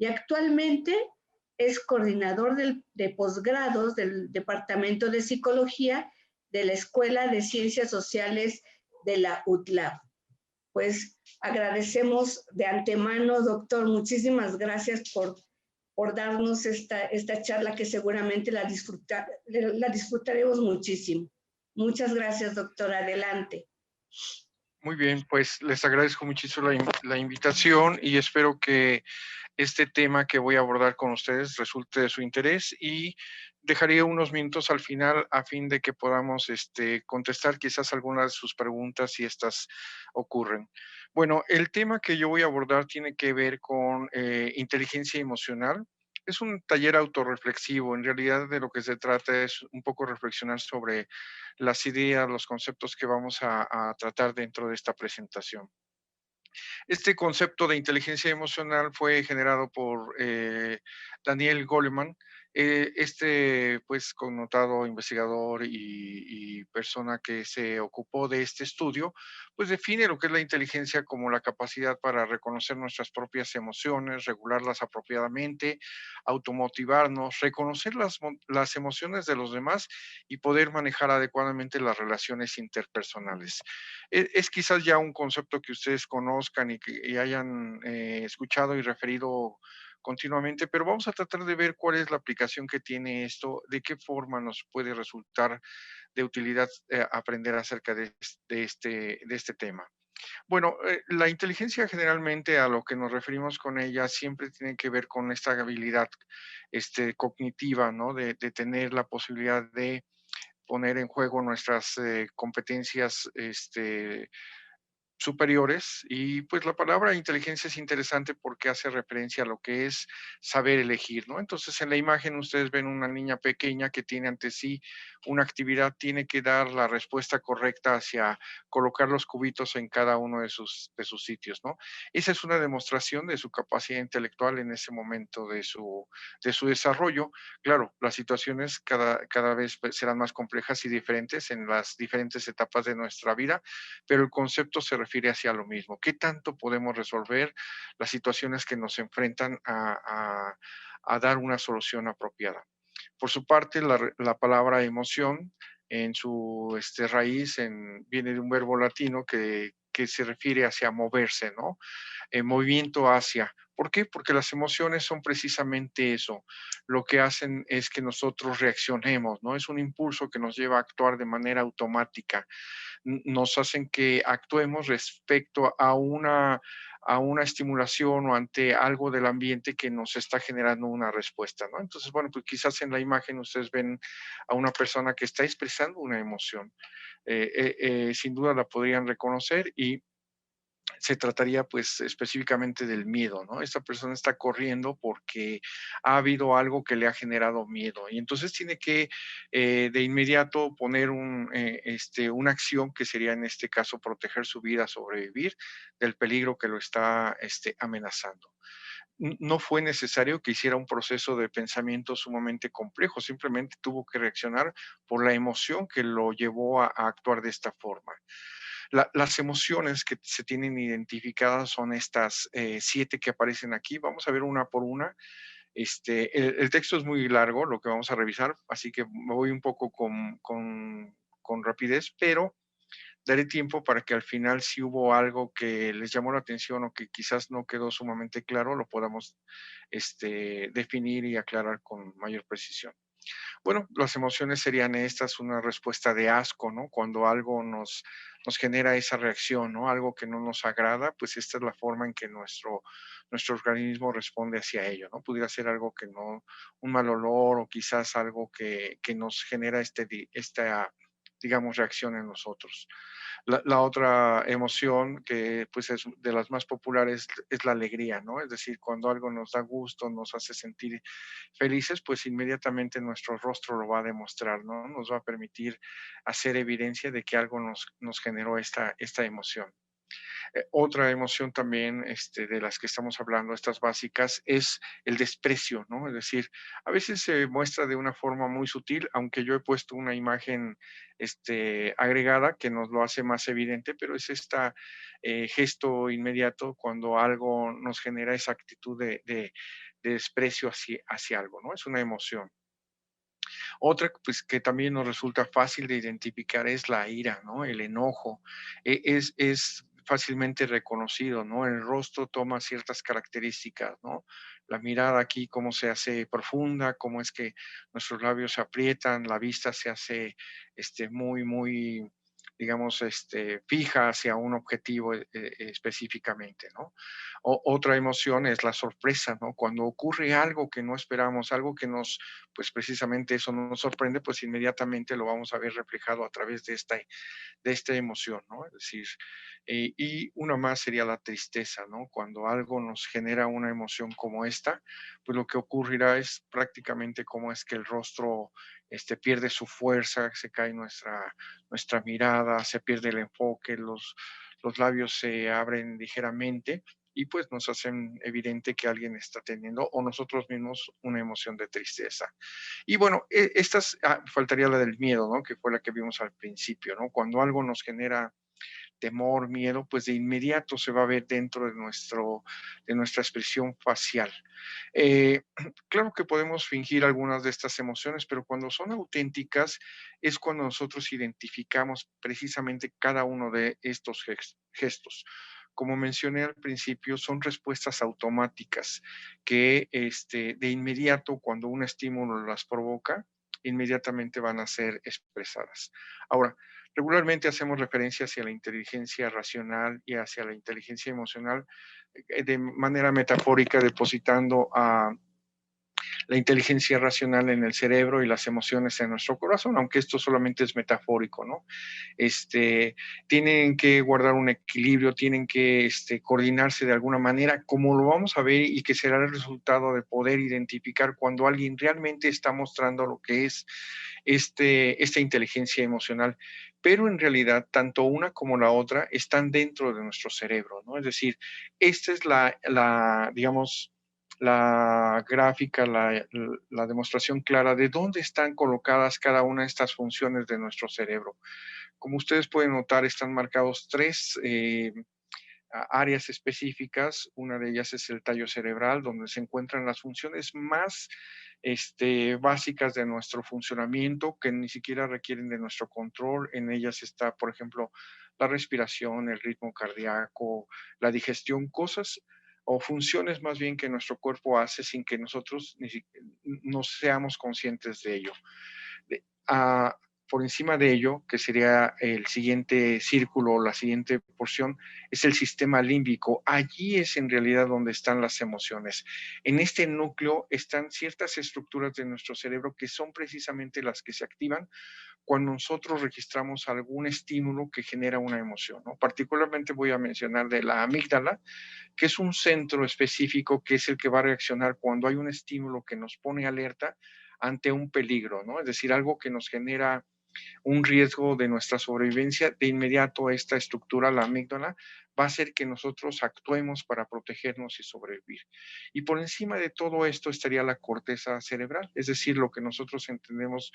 y actualmente es coordinador de posgrados del Departamento de Psicología de la Escuela de Ciencias Sociales de la UTLAB. Pues agradecemos de antemano, doctor, muchísimas gracias por darnos esta charla que seguramente la disfrutaremos muchísimo. Muchas gracias, doctor. Adelante. Muy bien, pues les agradezco muchísimo la invitación y espero que este tema que voy a abordar con ustedes resulte de su interés y dejaría unos minutos al final a fin de que podamos contestar quizás algunas de sus preguntas si estas ocurren. Bueno, el tema que yo voy a abordar tiene que ver con inteligencia emocional. Es un taller autorreflexivo. En realidad de lo que se trata es un poco reflexionar sobre las ideas, los conceptos que vamos a tratar dentro de esta presentación. Este concepto de inteligencia emocional fue generado por Daniel Goleman, pues connotado investigador y persona que se ocupó de este estudio, pues define lo que es la inteligencia como la capacidad para reconocer nuestras propias emociones, regularlas apropiadamente, automotivarnos, reconocer las emociones de los demás y poder manejar adecuadamente las relaciones interpersonales. Es quizás ya un concepto que ustedes conozcan y hayan escuchado y referido continuamente, pero vamos a tratar de ver cuál es la aplicación que tiene esto, de qué forma nos puede resultar de utilidad aprender acerca de este tema. Bueno, la inteligencia generalmente a lo que nos referimos con ella siempre tiene que ver con esta habilidad cognitiva, ¿no? De tener la posibilidad de poner en juego nuestras competencias superiores. Y pues la palabra inteligencia es interesante porque hace referencia a lo que es saber elegir, ¿no? Entonces en la imagen ustedes ven una niña pequeña que tiene ante sí una actividad, tiene que dar la respuesta correcta hacia colocar los cubitos en cada uno de sus sitios, ¿no? Esa es una demostración de su capacidad intelectual en ese momento de su desarrollo. Claro, las situaciones cada vez pues, serán más complejas y diferentes en las diferentes etapas de nuestra vida, pero el concepto se refiere hacia lo mismo. ¿Qué tanto podemos resolver las situaciones que nos enfrentan a dar una solución apropiada? Por su parte, la palabra emoción en su raíz viene de un verbo latino que se refiere hacia moverse, ¿no? Movimiento hacia. ¿Por qué? Porque las emociones son precisamente eso. Lo que hacen es que nosotros reaccionemos, ¿no? Es un impulso que nos lleva a actuar de manera automática. Nos hacen que actuemos respecto a una estimulación o ante algo del ambiente que nos está generando una respuesta, ¿no? Entonces, bueno, pues quizás en la imagen ustedes ven a una persona que está expresando una emoción. Sin duda la podrían reconocer y se trataría pues específicamente del miedo, ¿no? Esta persona está corriendo porque ha habido algo que le ha generado miedo y entonces tiene que de inmediato poner una acción que sería en este caso proteger su vida, sobrevivir del peligro que lo está amenazando. No fue necesario que hiciera un proceso de pensamiento sumamente complejo, simplemente tuvo que reaccionar por la emoción que lo llevó a actuar de esta forma. Las emociones que se tienen identificadas son estas 7 que aparecen aquí. Vamos a ver una por una. El texto es muy largo, lo que vamos a revisar, así que me voy un poco con rapidez, pero daré tiempo para que al final, si hubo algo que les llamó la atención o que quizás no quedó sumamente claro, lo podamos definir y aclarar con mayor precisión. Bueno, las emociones serían estas, una respuesta de asco, ¿no? Cuando algo nos genera esa reacción, ¿no? Algo que no nos agrada, pues esta es la forma en que nuestro organismo responde hacia ello, ¿no? Pudiera ser algo que no, un mal olor o quizás algo que nos genera esta, digamos, reacción en nosotros. La otra emoción que pues es de las más populares es la alegría, ¿no? Es decir, cuando algo nos da gusto, nos hace sentir felices, pues inmediatamente nuestro rostro lo va a demostrar, ¿no? Nos va a permitir hacer evidencia de que algo nos generó esta emoción. Otra emoción también de las que estamos hablando, estas básicas, es el desprecio, ¿no? Es decir, a veces se muestra de una forma muy sutil, aunque yo he puesto una imagen agregada que nos lo hace más evidente, pero es este gesto inmediato cuando algo nos genera esa actitud de desprecio hacia algo, ¿no? Es una emoción. Otra, pues, que también nos resulta fácil de identificar es la ira, ¿no? El enojo. Es fácilmente reconocido, ¿no? El rostro toma ciertas características, ¿no? La mirada aquí, cómo se hace profunda, cómo es que nuestros labios se aprietan, la vista se hace, muy, digamos, fija hacia un objetivo específicamente, ¿no? Otra emoción es la sorpresa, ¿no? Cuando ocurre algo que no esperamos, algo que nos, pues precisamente eso nos sorprende, pues inmediatamente lo vamos a ver reflejado a través de esta emoción, ¿no? Es decir, y una más sería la tristeza, ¿no? Cuando algo nos genera una emoción como esta, pues lo que ocurrirá es prácticamente como es que el rostro pierde su fuerza, se cae nuestra mirada, se pierde el enfoque, los labios se abren ligeramente y pues nos hacen evidente que alguien está teniendo o nosotros mismos una emoción de tristeza. Y bueno, faltaría la del miedo, ¿no? Que fue la que vimos al principio, ¿no? Cuando algo nos genera temor, miedo, pues de inmediato se va a ver dentro de nuestra expresión facial. Eh, claro que podemos fingir algunas de estas emociones, pero cuando son auténticas es cuando nosotros identificamos precisamente cada uno de estos gestos. Como mencioné al principio, son respuestas automáticas que de inmediato, cuando un estímulo las provoca, inmediatamente van a ser expresadas. Ahora, regularmente hacemos referencia hacia la inteligencia racional y hacia la inteligencia emocional de manera metafórica, depositando a la inteligencia racional en el cerebro y las emociones en nuestro corazón, aunque esto solamente es metafórico, ¿no? Tienen que guardar un equilibrio, tienen que coordinarse de alguna manera, como lo vamos a ver y que será el resultado de poder identificar cuando alguien realmente está mostrando lo que es esta inteligencia emocional. Pero en realidad, tanto una como la otra están dentro de nuestro cerebro, ¿no? Es decir, esta es digamos, la gráfica, la demostración clara de dónde están colocadas cada una de estas funciones de nuestro cerebro. Como ustedes pueden notar, están marcados tres áreas específicas. Una de ellas es el tallo cerebral, donde se encuentran las funciones más básicas de nuestro funcionamiento, que ni siquiera requieren de nuestro control. En ellas está, por ejemplo, la respiración, el ritmo cardíaco, la digestión, cosas o funciones más bien que nuestro cuerpo hace sin que nosotros no seamos conscientes de ello. De- ah, por encima de ello, que sería el siguiente círculo, la siguiente porción, es el sistema límbico. Allí es en realidad donde están las emociones. En este núcleo están ciertas estructuras de nuestro cerebro que son precisamente las que se activan cuando nosotros registramos algún estímulo que genera una emoción, ¿no? Particularmente voy a mencionar de la amígdala, que es un centro específico que es el que va a reaccionar cuando hay un estímulo que nos pone alerta ante un peligro, ¿no? Es decir, algo que nos genera un riesgo de nuestra sobrevivencia. De inmediato esta estructura, la amígdala, va a hacer que nosotros actuemos para protegernos y sobrevivir. Y por encima de todo esto estaría la corteza cerebral, es decir, lo que nosotros entendemos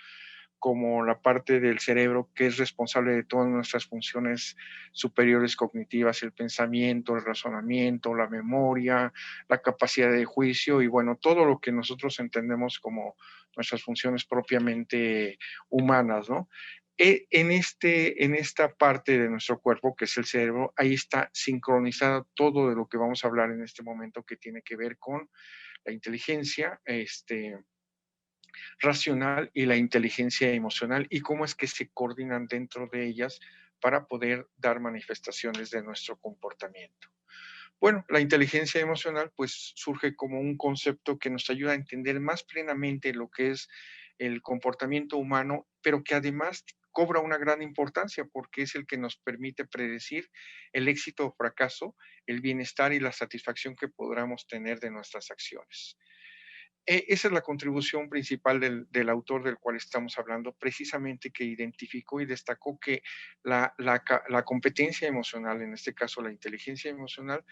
como la parte del cerebro que es responsable de todas nuestras funciones superiores cognitivas, el pensamiento, el razonamiento, la memoria, la capacidad de juicio y bueno, todo lo que nosotros entendemos como nuestras funciones propiamente humanas, ¿no? En esta parte de nuestro cuerpo, que es el cerebro, ahí está sincronizado todo de lo que vamos a hablar en este momento que tiene que ver con la inteligencia, racional y la inteligencia emocional y cómo es que se coordinan dentro de ellas para poder dar manifestaciones de nuestro comportamiento. Bueno, la inteligencia emocional pues surge como un concepto que nos ayuda a entender más plenamente lo que es el comportamiento humano, pero que además cobra una gran importancia porque es el que nos permite predecir el éxito o fracaso, el bienestar y la satisfacción que podamos tener de nuestras acciones. Esa es la contribución principal del autor del cual estamos hablando, precisamente que identificó y destacó que la competencia emocional, en este caso la inteligencia emocional,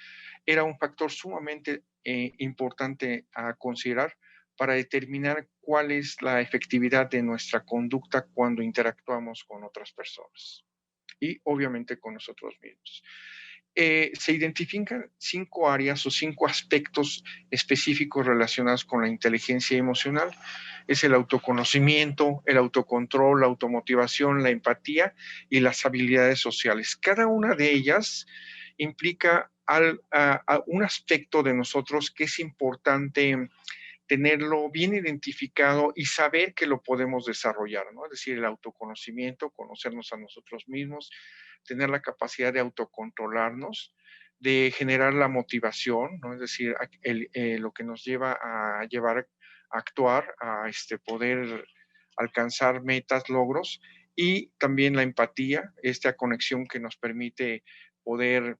era un factor sumamente importante a considerar para determinar cuál es la efectividad de nuestra conducta cuando interactuamos con otras personas y obviamente con nosotros mismos. se identifican 5 áreas o 5 aspectos específicos relacionados con la inteligencia emocional. Es el autoconocimiento, el autocontrol, la automotivación, la empatía y las habilidades sociales. Cada una de ellas implica a un aspecto de nosotros que es importante tenerlo bien identificado y saber que lo podemos desarrollar, ¿no? Es decir, el autoconocimiento, conocernos a nosotros mismos, tener la capacidad de autocontrolarnos, de generar la motivación, ¿no? Es decir, lo que nos lleva a llevar a actuar, a poder alcanzar metas, logros, y también la empatía, esta conexión que nos permite poder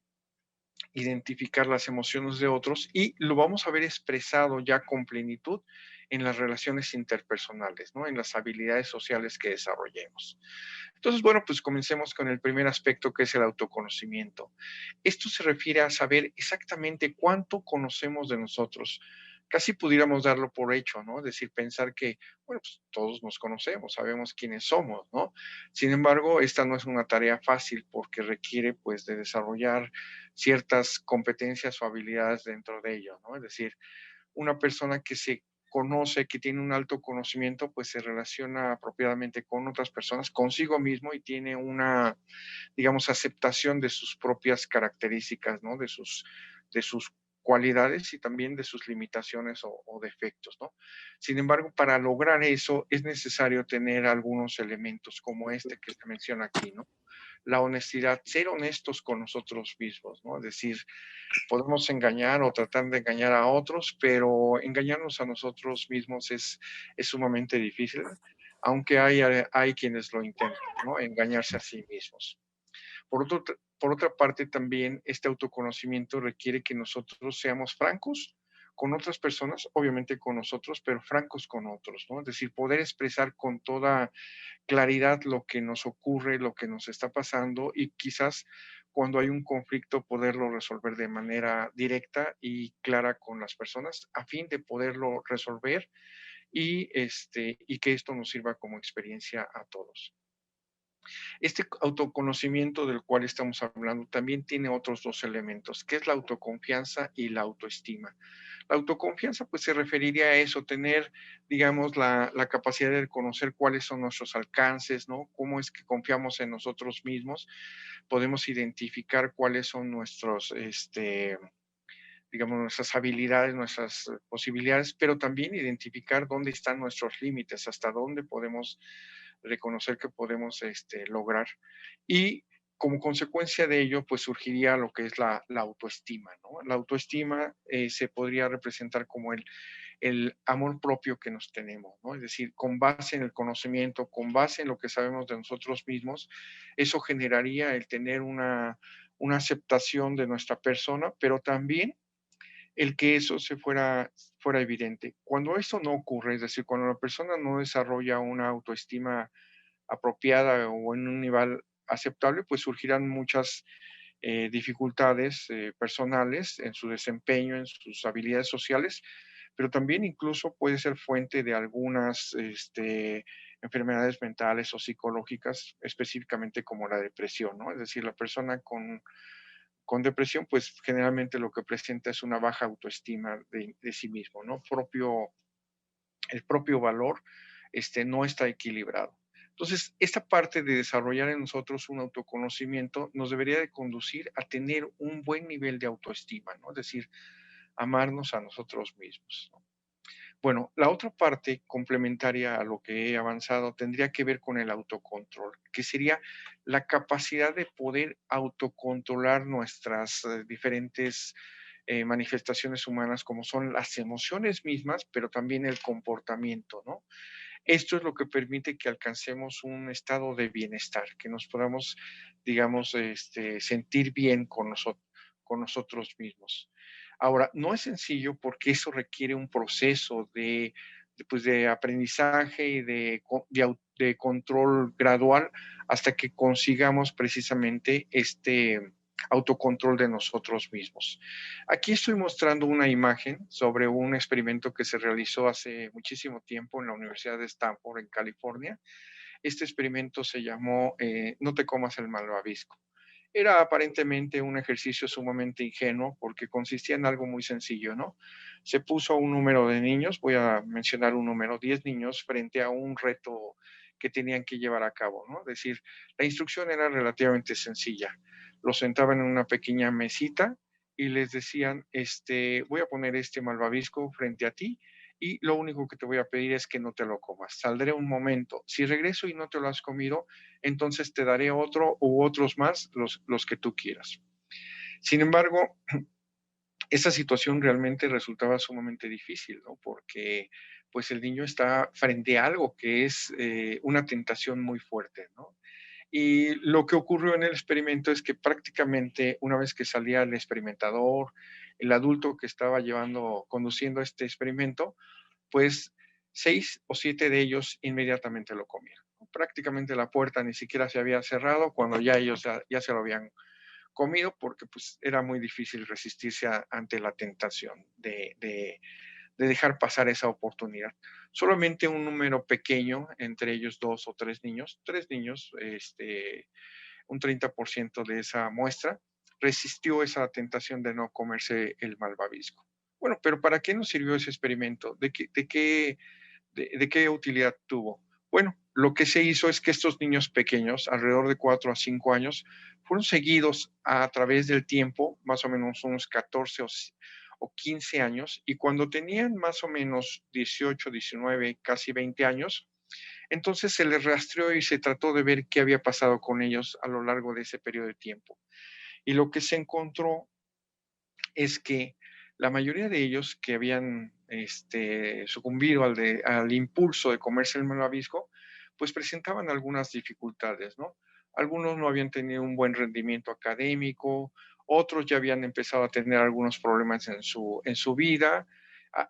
identificar las emociones de otros y lo vamos a ver expresado ya con plenitud en las relaciones interpersonales, ¿no? En las habilidades sociales que desarrollemos. Entonces, bueno, pues comencemos con el primer aspecto que es el autoconocimiento. Esto se refiere a saber exactamente cuánto conocemos de nosotros. Casi pudiéramos darlo por hecho, ¿no? Es decir, pensar que, bueno, pues todos nos conocemos, sabemos quiénes somos, ¿no? Sin embargo, esta no es una tarea fácil porque requiere, pues, de desarrollar ciertas competencias o habilidades dentro de ello, ¿no? Es decir, una persona que se conoce, que tiene un alto conocimiento, pues se relaciona apropiadamente con otras personas, consigo mismo y tiene una, digamos, aceptación de sus propias características, ¿no? De sus cualidades y también de sus limitaciones o defectos, ¿no? Sin embargo, para lograr eso es necesario tener algunos elementos como este que se menciona aquí, ¿no? La honestidad, ser honestos con nosotros mismos, ¿no? Es decir, podemos engañar o tratar de engañar a otros, pero engañarnos a nosotros mismos es sumamente difícil, aunque hay quienes lo intentan, ¿no? Engañarse a sí mismos. Por otra parte, también este autoconocimiento requiere que nosotros seamos francos con otras personas, obviamente con nosotros, pero francos con otros, ¿no? Es decir, poder expresar con toda claridad lo que nos ocurre, lo que nos está pasando y quizás cuando hay un conflicto poderlo resolver de manera directa y clara con las personas a fin de poderlo resolver y que esto nos sirva como experiencia a todos. Este autoconocimiento del cual estamos hablando también tiene otros dos elementos, que es la autoconfianza y la autoestima. La autoconfianza, pues se referiría a eso, tener, digamos, la capacidad de conocer cuáles son nuestros alcances, ¿no? Cómo es que confiamos en nosotros mismos, podemos identificar cuáles son digamos, nuestras habilidades, nuestras posibilidades, pero también identificar dónde están nuestros límites, hasta dónde podemos reconocer que podemos lograr. Y como consecuencia de ello, pues surgiría lo que es la autoestima, ¿no? La autoestima se podría representar como el amor propio que nos tenemos, ¿no? Es decir, con base en el conocimiento, con base en lo que sabemos de nosotros mismos, eso generaría el tener una aceptación de nuestra persona, pero también el que eso fuera evidente. Cuando eso no ocurre, es decir, cuando la persona no desarrolla una autoestima apropiada o en un nivel aceptable, pues surgirán muchas dificultades personales en su desempeño, en sus habilidades sociales, pero también incluso puede ser fuente de algunas enfermedades mentales o psicológicas, específicamente como la depresión, ¿no? Es decir, la persona con depresión, pues generalmente lo que presenta es una baja autoestima de sí mismo, ¿no? El propio valor no está equilibrado. Entonces, esta parte de desarrollar en nosotros un autoconocimiento nos debería de conducir a tener un buen nivel de autoestima, ¿no? Es decir, amarnos a nosotros mismos, ¿no? Bueno, la otra parte complementaria a lo que he avanzado tendría que ver con el autocontrol, que sería la capacidad de poder autocontrolar nuestras diferentes manifestaciones humanas, como son las emociones mismas, pero también el comportamiento, ¿no? Esto es lo que permite que alcancemos un estado de bienestar, que nos podamos, digamos, sentir bien con nosotros mismos. Ahora, no es sencillo porque eso requiere un proceso pues, de aprendizaje y de control gradual hasta que consigamos precisamente este autocontrol de nosotros mismos. Aquí estoy mostrando una imagen sobre un experimento que se realizó hace muchísimo tiempo en la Universidad de Stanford, en California. Este experimento se llamó No te comas el malvavisco. Era aparentemente un ejercicio sumamente ingenuo porque consistía en algo muy sencillo, ¿no? Se puso un número de niños, voy a mencionar un número, 10 niños frente a un reto que tenían que llevar a cabo, ¿no? Es decir, la instrucción era relativamente sencilla. Los sentaban en una pequeña mesita y les decían, voy a poner este malvavisco frente a ti y lo único que te voy a pedir es que no te lo comas. Saldré un momento. Si regreso y no te lo has comido, entonces te daré otro u otros más, los que tú quieras. Sin embargo, esa situación realmente resultaba sumamente difícil, ¿no? Porque pues el niño está frente a algo que es una tentación muy fuerte, ¿no? Y lo que ocurrió en el experimento es que prácticamente una vez que salía el experimentador, el adulto que estaba conduciendo este experimento, pues 6 o 7 de ellos inmediatamente lo comieron. Prácticamente la puerta ni siquiera se había cerrado cuando ya ellos ya se lo habían comido porque pues era muy difícil resistirse ante la tentación de dejar pasar esa oportunidad. Solamente un número pequeño, entre ellos 2 o 3 niños, un 30% de esa muestra, resistió esa tentación de no comerse el malvavisco. Bueno, pero ¿para qué nos sirvió ese experimento? ¿De qué utilidad tuvo? Bueno, lo que se hizo es que estos niños pequeños, alrededor de 4 a 5 años, fueron seguidos a través del tiempo, más o menos unos 14 o 15 años, y cuando tenían más o menos 18, 19, casi 20 años, entonces se les rastreó y se trató de ver qué había pasado con ellos a lo largo de ese periodo de tiempo. Y lo que se encontró es que la mayoría de ellos que habían sucumbido al impulso de comerse el malvavisco, pues presentaban algunas dificultades, ¿no? Algunos no habían tenido un buen rendimiento académico, otros ya habían empezado a tener algunos problemas en su vida,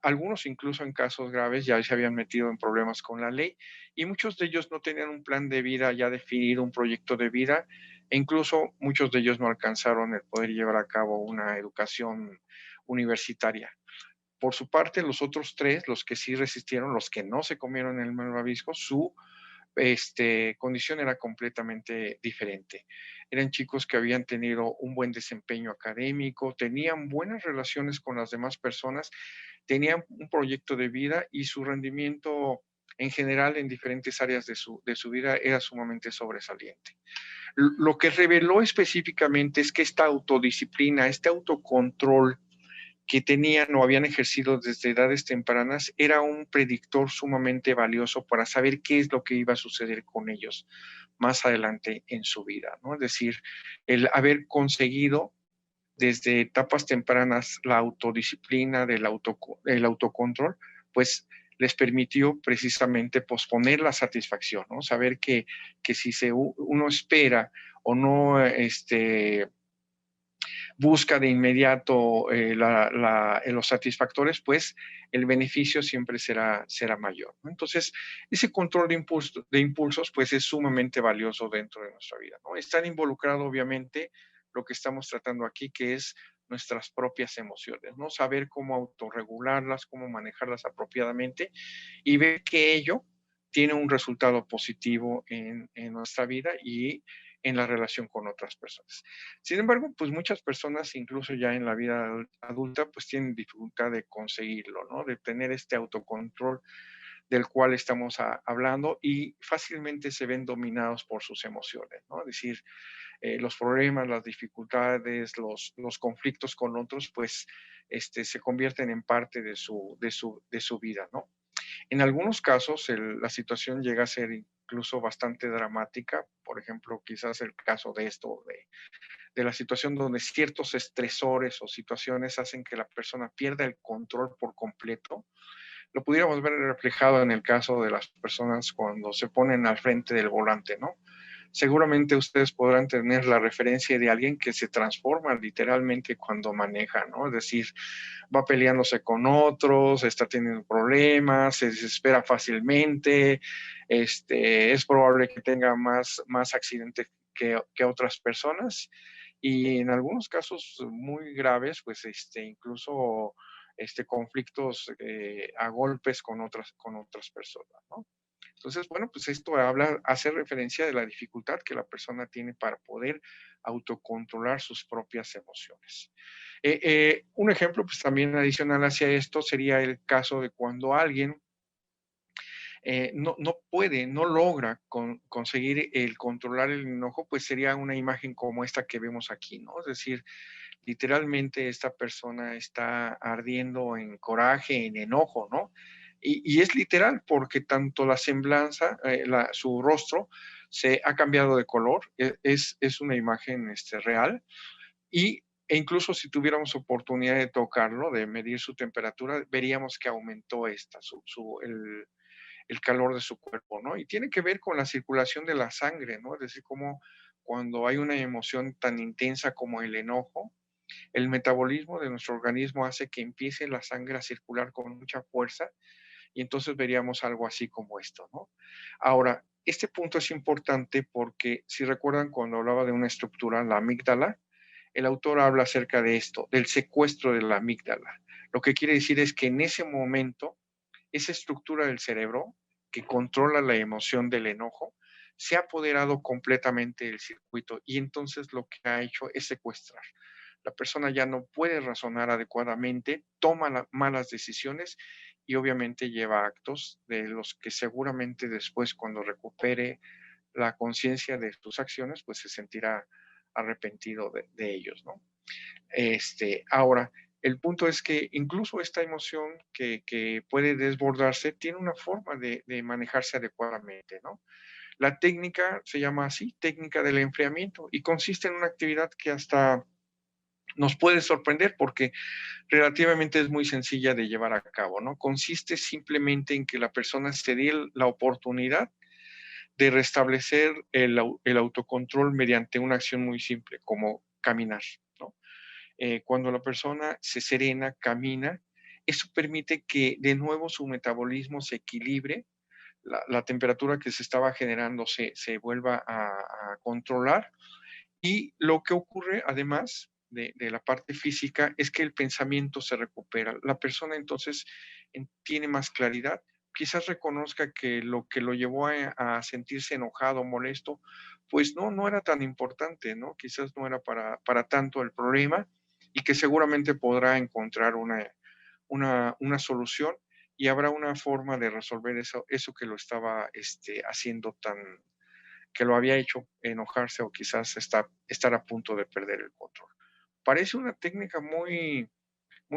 algunos incluso en casos graves ya se habían metido en problemas con la ley y muchos de ellos no tenían un plan de vida ya definido, un proyecto de vida e incluso muchos de ellos no alcanzaron el poder llevar a cabo una educación universitaria. Por su parte, los otros tres, los que sí resistieron, los que no se comieron el malvavisco, su condición era completamente diferente. Eran chicos que habían tenido un buen desempeño académico, tenían buenas relaciones con las demás personas, tenían un proyecto de vida y su rendimiento en general en diferentes áreas de su vida era sumamente sobresaliente. Lo que reveló específicamente es que esta autodisciplina, este autocontrol que tenían o habían ejercido desde edades tempranas era un predictor sumamente valioso para saber qué es lo que iba a suceder con ellos más adelante en su vida, ¿no? Es decir, el haber conseguido desde etapas tempranas la autodisciplina el autocontrol, pues les permitió precisamente posponer la satisfacción, ¿no? Saber que si uno espera o no busca de inmediato los satisfactores, pues el beneficio siempre será mayor, ¿no? Entonces, ese control de impulsos, pues es sumamente valioso dentro de nuestra vida, ¿no? Están involucrado, obviamente, lo que estamos tratando aquí, que es nuestras propias emociones, ¿no? Saber cómo autorregularlas, cómo manejarlas apropiadamente y ver que ello tiene un resultado positivo en nuestra vida y en la relación con otras personas. Sin embargo, pues muchas personas, incluso ya en la vida adulta, pues tienen dificultad de conseguirlo, ¿no? De tener este autocontrol del cual estamos hablando y fácilmente se ven dominados por sus emociones, ¿no? Es decir, los problemas, las dificultades, los conflictos con otros, pues se convierten en parte de su vida, ¿no? En algunos casos la situación llega a ser incluso bastante dramática, por ejemplo, quizás el caso de esto, de la situación donde ciertos estresores o situaciones hacen que la persona pierda el control por completo. Lo pudiéramos ver reflejado en el caso de las personas cuando se ponen al frente del volante, ¿no? Seguramente ustedes podrán tener la referencia de alguien que se transforma literalmente cuando maneja, ¿no? Es decir, va peleándose con otros, está teniendo problemas, se desespera fácilmente, es probable que tenga más accidentes que otras personas y en algunos casos muy graves, pues incluso conflictos a golpes con otras personas, ¿no? Entonces, bueno, pues esto hace referencia de la dificultad que la persona tiene para poder autocontrolar sus propias emociones. Un ejemplo, pues también adicional hacia esto sería el caso de cuando alguien no puede, no logra conseguir el controlar el enojo, pues sería una imagen como esta que vemos aquí, ¿no? Es decir, literalmente esta persona está ardiendo en coraje, en enojo, ¿no? Y es literal porque tanto la semblanza, su rostro se ha cambiado de color, es una imagen real e incluso si tuviéramos oportunidad de tocarlo, de medir su temperatura, veríamos que aumentó el calor de su cuerpo, ¿no? Y tiene que ver con la circulación de la sangre, ¿no? Es decir, como cuando hay una emoción tan intensa como el enojo, el metabolismo de nuestro organismo hace que empiece la sangre a circular con mucha fuerza y entonces veríamos algo así como esto, ¿no? Ahora, este punto es importante porque si recuerdan cuando hablaba de una estructura, la amígdala, el autor habla acerca de esto, del secuestro de la amígdala. Lo que quiere decir es que en ese momento, esa estructura del cerebro que controla la emoción del enojo, se ha apoderado completamente del circuito y entonces lo que ha hecho es secuestrar. La persona ya no puede razonar adecuadamente, toma malas decisiones y obviamente lleva actos de los que seguramente después cuando recupere la conciencia de sus acciones, pues se sentirá arrepentido de ellos, ¿no? Ahora, el punto es que incluso esta emoción que puede desbordarse tiene una forma de manejarse adecuadamente, ¿no? La técnica se llama así, técnica del enfriamiento, y consiste en una actividad que hasta nos puede sorprender porque relativamente es muy sencilla de llevar a cabo, ¿no? Consiste simplemente en que la persona se dé la oportunidad de restablecer el autocontrol mediante una acción muy simple, como caminar, ¿no? Cuando la persona se serena, camina, eso permite que de nuevo su metabolismo se equilibre, la temperatura que se estaba generando se vuelva a controlar y lo que ocurre además de la parte física es que el pensamiento se recupera. La persona entonces tiene más claridad, quizás reconozca que lo llevó a sentirse enojado, molesto, pues no era tan importante, ¿no? Quizás no era para tanto el problema y que seguramente podrá encontrar una solución y habrá una forma de resolver eso que lo estaba haciendo que lo había hecho enojarse o quizás estar a punto de perder el control. Parece una técnica muy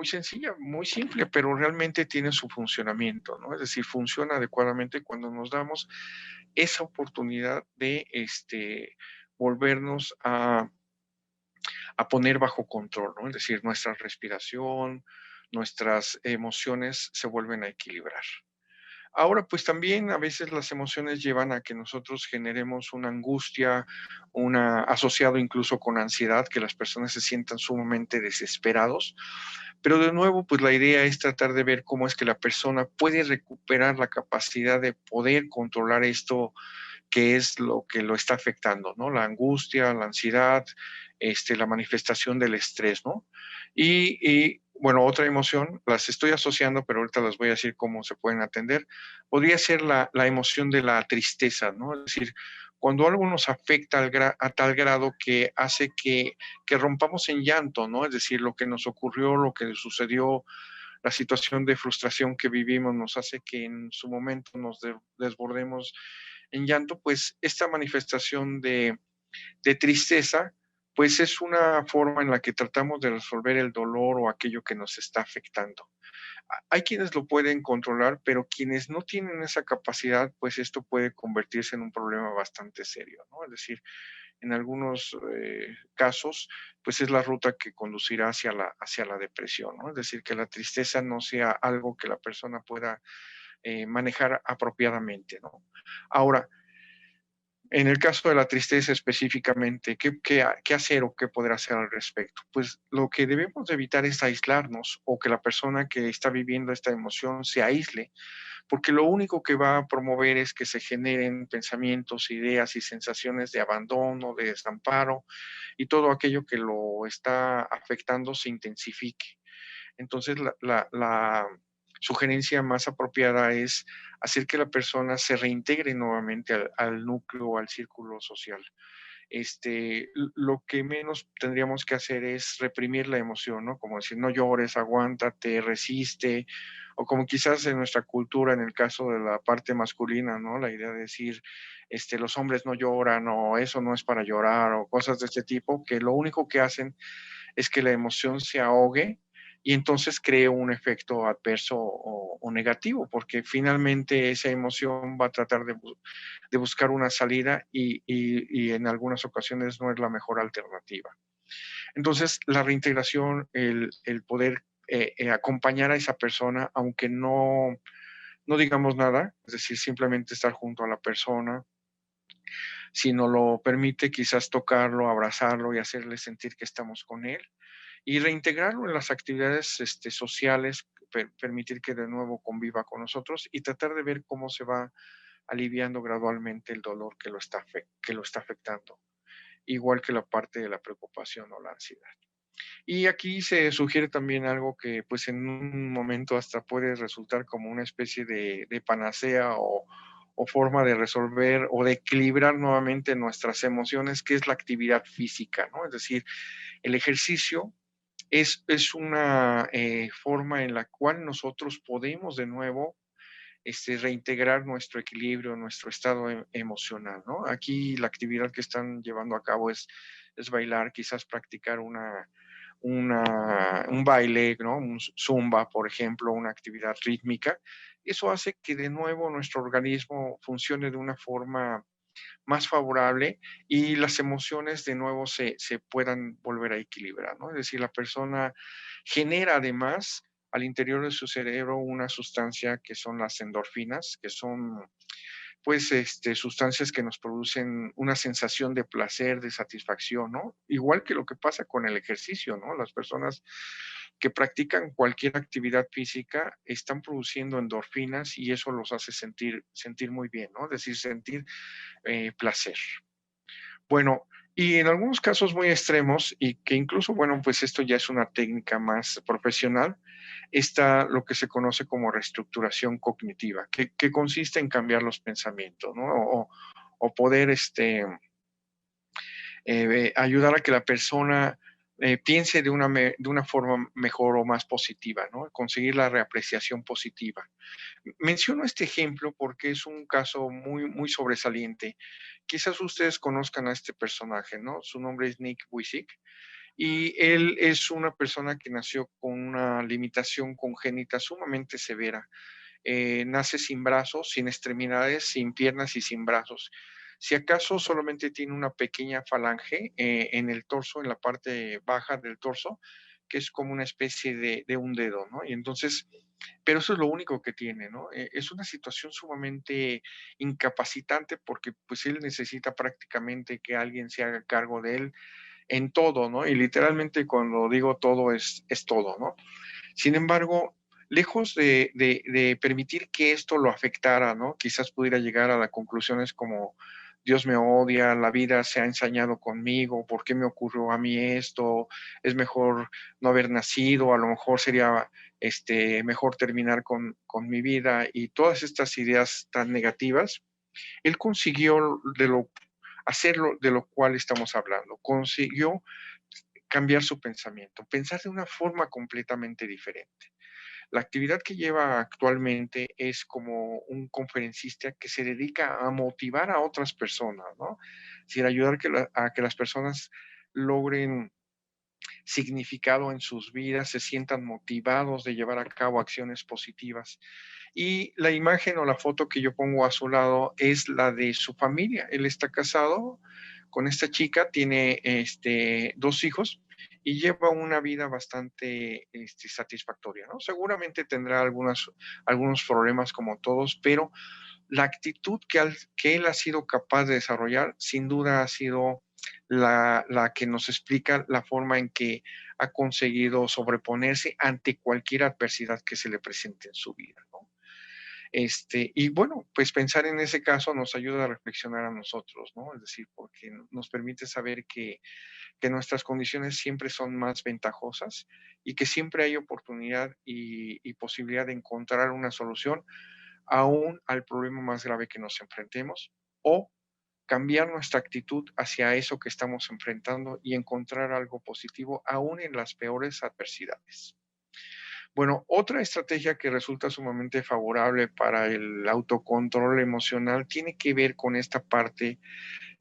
sencilla, muy simple, pero realmente tiene su funcionamiento, ¿no? Es decir, funciona adecuadamente cuando nos damos esa oportunidad de volvernos a poner bajo control, ¿no? Es decir, nuestra respiración, nuestras emociones se vuelven a equilibrar. Ahora, pues también a veces las emociones llevan a que nosotros generemos una angustia, asociado incluso con ansiedad, que las personas se sientan sumamente desesperados. Pero de nuevo, pues la idea es tratar de ver cómo es que la persona puede recuperar la capacidad de poder controlar esto que es lo que lo está afectando, ¿no? La angustia, la ansiedad, la manifestación del estrés, ¿no? Bueno, otra emoción, las estoy asociando, pero ahorita las voy a decir cómo se pueden atender. Podría ser la emoción de la tristeza, ¿no? Es decir, cuando algo nos afecta a tal grado que hace que rompamos en llanto, ¿no? Es decir, lo que nos ocurrió, lo que sucedió, la situación de frustración que vivimos nos hace que en su momento nos desbordemos en llanto, pues esta manifestación de tristeza, pues es una forma en la que tratamos de resolver el dolor o aquello que nos está afectando. Hay quienes lo pueden controlar, pero quienes no tienen esa capacidad, pues esto puede convertirse en un problema bastante serio, ¿no? Es decir, en algunos casos, pues es la ruta que conducirá hacia la depresión, ¿no? Es decir, que la tristeza no sea algo que la persona pueda manejar apropiadamente, ¿no? Ahora, en el caso de la tristeza específicamente, ¿qué hacer o qué poder hacer al respecto? Pues lo que debemos de evitar es aislarnos o que la persona que está viviendo esta emoción se aísle, porque lo único que va a promover es que se generen pensamientos, ideas y sensaciones de abandono, de desamparo y todo aquello que lo está afectando se intensifique. Entonces, sugerencia más apropiada es hacer que la persona se reintegre nuevamente al núcleo o al círculo social. Lo que menos tendríamos que hacer es reprimir la emoción, ¿no? Como decir, no llores, aguántate, resiste, o como quizás en nuestra cultura, en el caso de la parte masculina, ¿no? La idea de decir, los hombres no lloran, o eso no es para llorar, o cosas de este tipo, que lo único que hacen es que la emoción se ahogue y entonces cree un efecto adverso o negativo, porque finalmente esa emoción va a tratar de buscar una salida y en algunas ocasiones no es la mejor alternativa. Entonces, la reintegración, el poder acompañar a esa persona, aunque no digamos nada, es decir, simplemente estar junto a la persona, si nos lo permite, quizás tocarlo, abrazarlo y hacerle sentir que estamos con él y reintegrarlo en las actividades sociales, permitir que de nuevo conviva con nosotros y tratar de ver cómo se va aliviando gradualmente el dolor que lo está afectando, igual que la parte de la preocupación o la ansiedad. Y aquí se sugiere también algo que pues en un momento hasta puede resultar como una especie de panacea o forma de resolver o de equilibrar nuevamente nuestras emociones, que es la actividad física, ¿no? Es decir, el ejercicio es una forma en la cual nosotros podemos de nuevo reintegrar nuestro equilibrio, nuestro estado emocional, ¿no? Aquí la actividad que están llevando a cabo es bailar, quizás practicar un baile, ¿no? Un zumba, por ejemplo, una actividad rítmica. Eso hace que de nuevo nuestro organismo funcione de una forma más favorable y las emociones de nuevo se puedan volver a equilibrar, ¿no? Es decir, la persona genera además al interior de su cerebro una sustancia que son las endorfinas, que son pues sustancias que nos producen una sensación de placer, de satisfacción, ¿no? Igual que lo que pasa con el ejercicio, ¿no? Las personas que practican cualquier actividad física están produciendo endorfinas y eso los hace sentir muy bien, ¿no? Es decir, sentir placer. Bueno, y en algunos casos muy extremos, y que incluso, bueno, pues esto ya es una técnica más profesional, está lo que se conoce como reestructuración cognitiva, que consiste en cambiar los pensamientos, ¿no? O poder ayudar a que la persona piense de una forma mejor o más positiva, ¿no? Conseguir la reapreciación positiva. Menciono este ejemplo porque es un caso muy sobresaliente. Quizás ustedes conozcan a este personaje, ¿no? Su nombre es Nick Vujicic y él es una persona que nació con una limitación congénita sumamente severa. Nace sin brazos, sin extremidades, sin piernas y sin brazos. Si acaso solamente tiene una pequeña falange en el torso, en la parte baja del torso, que es como una especie de un dedo, ¿no? Y entonces, pero eso es lo único que tiene, ¿no? Es una situación sumamente incapacitante porque pues él necesita prácticamente que alguien se haga cargo de él en todo, ¿no? Y literalmente cuando digo todo es todo, ¿no? Sin embargo, lejos de permitir que esto lo afectara, ¿no? Quizás pudiera llegar a las conclusiones como Dios me odia, la vida se ha ensañado conmigo, ¿por qué me ocurrió a mí esto? Es mejor no haber nacido, a lo mejor sería mejor terminar con mi vida y todas estas ideas tan negativas. Él consiguió hacerlo de lo cual estamos hablando, consiguió cambiar su pensamiento, pensar de una forma completamente diferente. La actividad que lleva actualmente es como un conferencista que se dedica a motivar a otras personas, ¿no? Es decir, ayudar a que las personas logren significado en sus vidas, se sientan motivados de llevar a cabo acciones positivas. Y la imagen o la foto que yo pongo a su lado es la de su familia. Él está casado con esta chica, tiene dos hijos y lleva una vida bastante satisfactoria, ¿no? Seguramente tendrá algunos problemas como todos, pero la actitud que él ha sido capaz de desarrollar, sin duda ha sido la que nos explica la forma en que ha conseguido sobreponerse ante cualquier adversidad que se le presente en su vida, ¿no? Y bueno, pues pensar en ese caso nos ayuda a reflexionar a nosotros, ¿no? Es decir, porque nos permite saber que nuestras condiciones siempre son más ventajosas y que siempre hay oportunidad y posibilidad de encontrar una solución aún al problema más grave que nos enfrentemos o cambiar nuestra actitud hacia eso que estamos enfrentando y encontrar algo positivo aún en las peores adversidades. Bueno, otra estrategia que resulta sumamente favorable para el autocontrol emocional tiene que ver con esta parte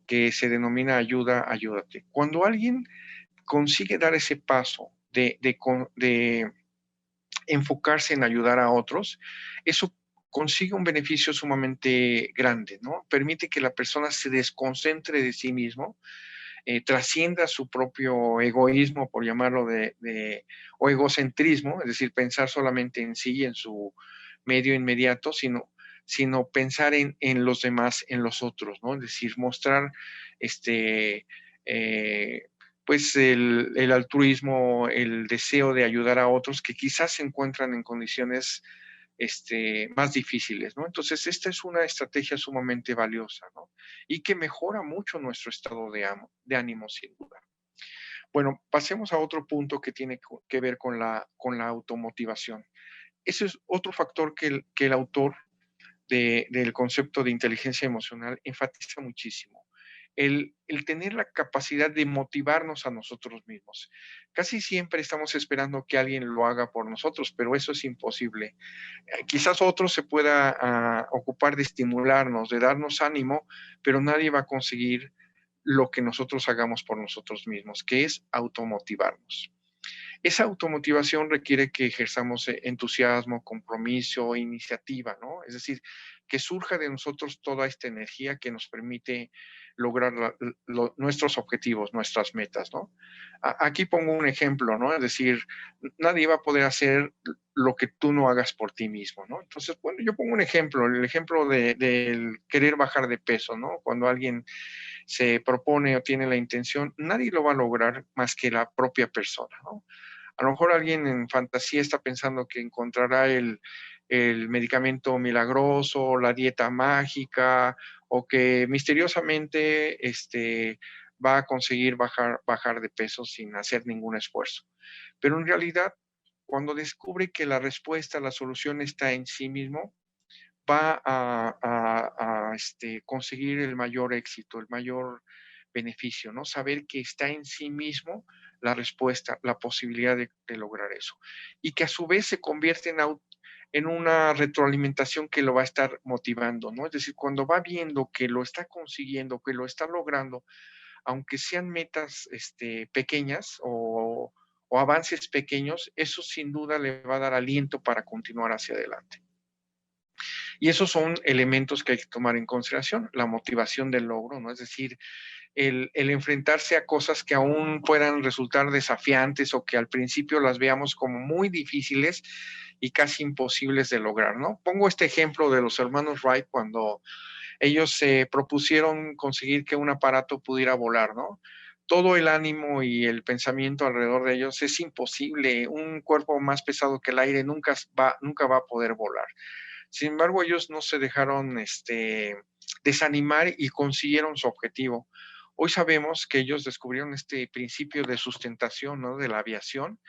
que se denomina ayuda, ayúdate. Cuando alguien consigue dar ese paso de enfocarse en ayudar a otros, eso consigue un beneficio sumamente grande, ¿no? Permite que la persona se desconcentre de sí mismo, trascienda su propio egoísmo, por llamarlo o egocentrismo, es decir, pensar solamente en sí y en su medio inmediato, sino pensar en los demás, en los otros, ¿no? Es decir, mostrar este, eh, pues el altruismo, el deseo de ayudar a otros que quizás se encuentran en condiciones más difíciles, ¿no? Entonces, esta es una estrategia sumamente valiosa, ¿no? Y que mejora mucho nuestro estado de ánimo, sin duda. Bueno, pasemos a otro punto que tiene que ver con la automotivación. Ese es otro factor que el autor del concepto de inteligencia emocional enfatiza muchísimo. El tener la capacidad de motivarnos a nosotros mismos. Casi siempre estamos esperando que alguien lo haga por nosotros, pero eso es imposible. Quizás otro se pueda ocupar de estimularnos, de darnos ánimo, pero nadie va a conseguir lo que nosotros hagamos por nosotros mismos, que es automotivarnos. Esa automotivación requiere que ejerzamos entusiasmo, compromiso, iniciativa, ¿no? Es decir, que surja de nosotros toda esta energía que nos permite lograr nuestros objetivos, nuestras metas, ¿no? Aquí pongo un ejemplo, ¿no? Es decir, nadie va a poder hacer lo que tú no hagas por ti mismo, ¿no? Entonces, bueno, yo pongo un ejemplo, el ejemplo del querer bajar de peso, ¿no? Cuando alguien se propone o tiene la intención, nadie lo va a lograr más que la propia persona, ¿no? A lo mejor alguien en fantasía está pensando que encontrará el medicamento milagroso, la dieta mágica, o que misteriosamente va a conseguir bajar de peso sin hacer ningún esfuerzo. Pero en realidad, cuando descubre que la respuesta, la solución está en sí mismo, va a conseguir el mayor éxito, el mayor beneficio, ¿no? Saber que está en sí mismo la respuesta, la posibilidad de lograr eso. Y que a su vez se convierte en una retroalimentación que lo va a estar motivando, ¿no? Es decir, cuando va viendo que lo está consiguiendo, que lo está logrando, aunque sean metas pequeñas o avances pequeños, eso sin duda le va a dar aliento para continuar hacia adelante. Y esos son elementos que hay que tomar en consideración, la motivación del logro, ¿no? Es decir, el enfrentarse a cosas que aún puedan resultar desafiantes o que al principio las veamos como muy difíciles y casi imposibles de lograr, ¿no? Pongo este ejemplo de los hermanos Wright cuando ellos se propusieron conseguir que un aparato pudiera volar, ¿no? Todo el ánimo y el pensamiento alrededor de ellos es imposible. Un cuerpo más pesado que el aire nunca va a poder volar. Sin embargo, ellos no se dejaron desanimar y consiguieron su objetivo. Hoy sabemos que ellos descubrieron este principio de sustentación, ¿no? De la aviación,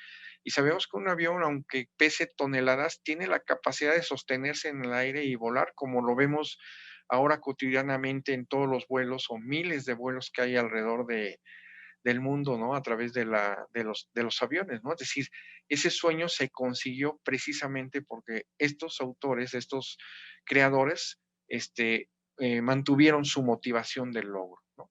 y sabemos que un avión, aunque pese toneladas, tiene la capacidad de sostenerse en el aire y volar, como lo vemos ahora cotidianamente en todos los vuelos o miles de vuelos que hay alrededor del mundo, ¿no? A través de los aviones, ¿no? Es decir, ese sueño se consiguió precisamente porque estos autores, estos creadores, mantuvieron su motivación del logro, ¿no?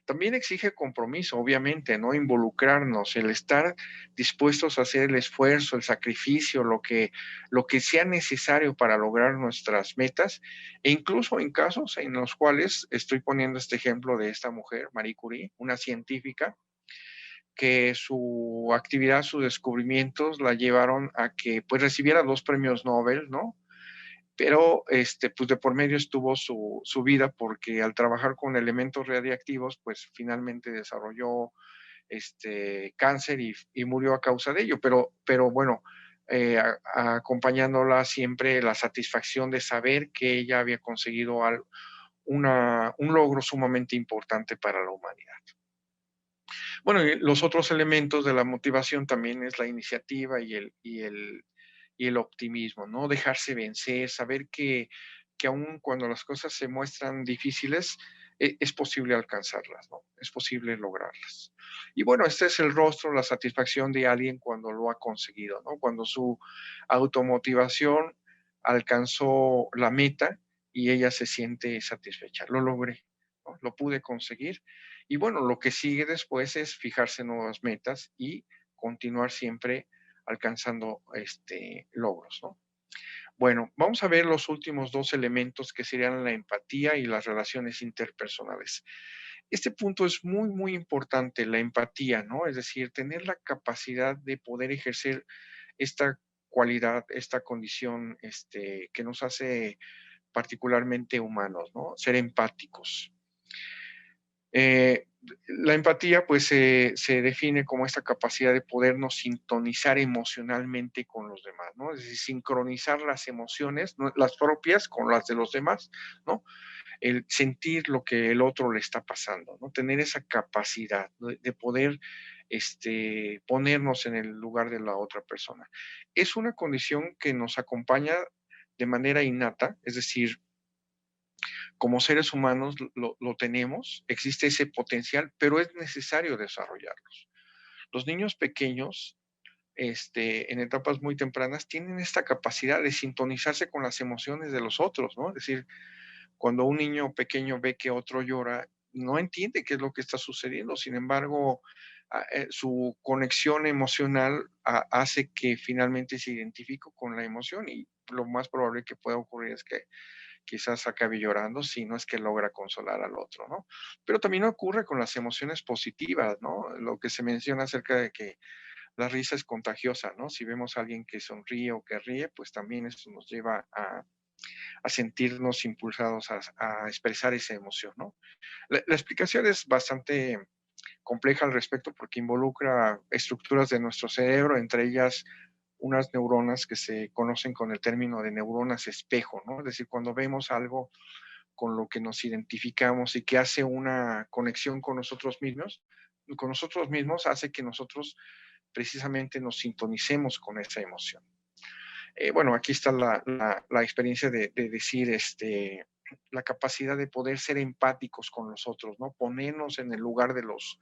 También exige compromiso, obviamente, ¿no? Involucrarnos, el estar dispuestos a hacer el esfuerzo, el sacrificio, lo que sea necesario para lograr nuestras metas, e incluso en casos en los cuales estoy poniendo este ejemplo de esta mujer, Marie Curie, una científica, que su actividad, sus descubrimientos la llevaron a que pues recibiera 2 premios Nobel, ¿no? Pero pues de por medio estuvo su vida porque al trabajar con elementos radiactivos, pues finalmente desarrolló cáncer y murió a causa de ello. Pero bueno, acompañándola siempre la satisfacción de saber que ella había conseguido un logro sumamente importante para la humanidad. Bueno, y los otros elementos de la motivación también es la iniciativa y el optimismo, ¿no? Dejarse vencer, saber que aun cuando las cosas se muestran difíciles, es posible alcanzarlas, ¿no? Es posible lograrlas. Y bueno, este es el rostro, la satisfacción de alguien cuando lo ha conseguido, ¿no? Cuando su automotivación alcanzó la meta y ella se siente satisfecha. Lo logré, ¿no? Lo pude conseguir. Y bueno, lo que sigue después es fijarse nuevas metas y continuar siempre alcanzando logros, ¿no? Bueno, vamos a ver los últimos dos elementos que serían la empatía y las relaciones interpersonales. Este punto es muy, muy importante, la empatía, ¿no? Es decir, tener la capacidad de poder ejercer esta cualidad, esta condición que nos hace particularmente humanos, ¿no? Ser empáticos. Eh, la empatía, pues, se define como esta capacidad de podernos sintonizar emocionalmente con los demás, ¿no? Es decir, sincronizar las emociones, ¿no? Las propias con las de los demás, ¿no? El sentir lo que el otro le está pasando, ¿no? Tener esa capacidad de poder ponernos en el lugar de la otra persona. Es una condición que nos acompaña de manera innata, es decir, como seres humanos lo tenemos, existe ese potencial, pero es necesario desarrollarlos. Los niños pequeños, en etapas muy tempranas, tienen esta capacidad de sintonizarse con las emociones de los otros, ¿no? Es decir, cuando un niño pequeño ve que otro llora, no entiende qué es lo que está sucediendo, sin embargo, su conexión emocional hace que finalmente se identifique con la emoción y lo más probable que pueda ocurrir es que quizás acabe llorando si no es que logra consolar al otro, ¿no? Pero también ocurre con las emociones positivas, ¿no? Lo que se menciona acerca de que la risa es contagiosa, ¿no? Si vemos a alguien que sonríe o que ríe, pues también eso nos lleva a sentirnos impulsados a expresar esa emoción, ¿no? La explicación es bastante compleja al respecto porque involucra estructuras de nuestro cerebro, entre ellas unas neuronas que se conocen con el término de neuronas espejo, ¿no? Es decir, cuando vemos algo con lo que nos identificamos y que hace una conexión con nosotros mismos hace que nosotros precisamente nos sintonicemos con esa emoción. Bueno, aquí está la experiencia de decir, la capacidad de poder ser empáticos con los otros, ¿no? Ponernos en el lugar de los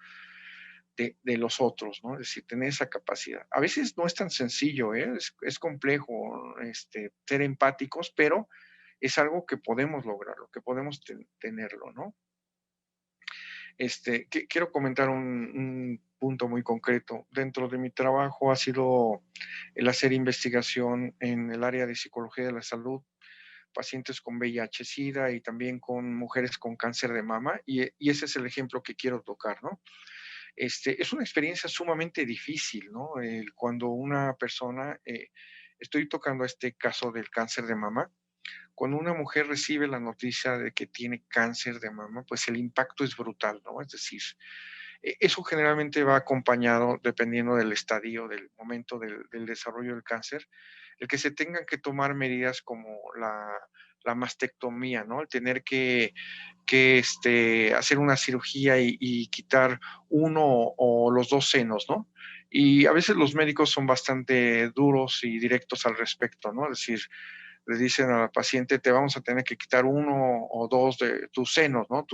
otros, ¿no? Es decir, tener esa capacidad. A veces no es tan sencillo, ¿eh? Es complejo ser empáticos, pero es algo que podemos lograrlo, que podemos tenerlo, ¿no? Quiero comentar un punto muy concreto. Dentro de mi trabajo ha sido el hacer investigación en el área de psicología de la salud, pacientes con VIH-Sida y también con mujeres con cáncer de mama, y ese es el ejemplo que quiero tocar, ¿no? Es una experiencia sumamente difícil, ¿no? Cuando una persona, estoy tocando este caso del cáncer de mama, cuando una mujer recibe la noticia de que tiene cáncer de mama, pues el impacto es brutal, ¿no? Es decir, eso generalmente va acompañado, dependiendo del estadio, del momento del desarrollo del cáncer, el que se tengan que tomar medidas como la mastectomía, ¿no? El tener que hacer una cirugía y quitar uno o los dos senos, ¿no? Y a veces los médicos son bastante duros y directos al respecto, ¿no? Es decir, le dicen a la paciente, te vamos a tener que quitar uno o dos de tus senos, ¿no?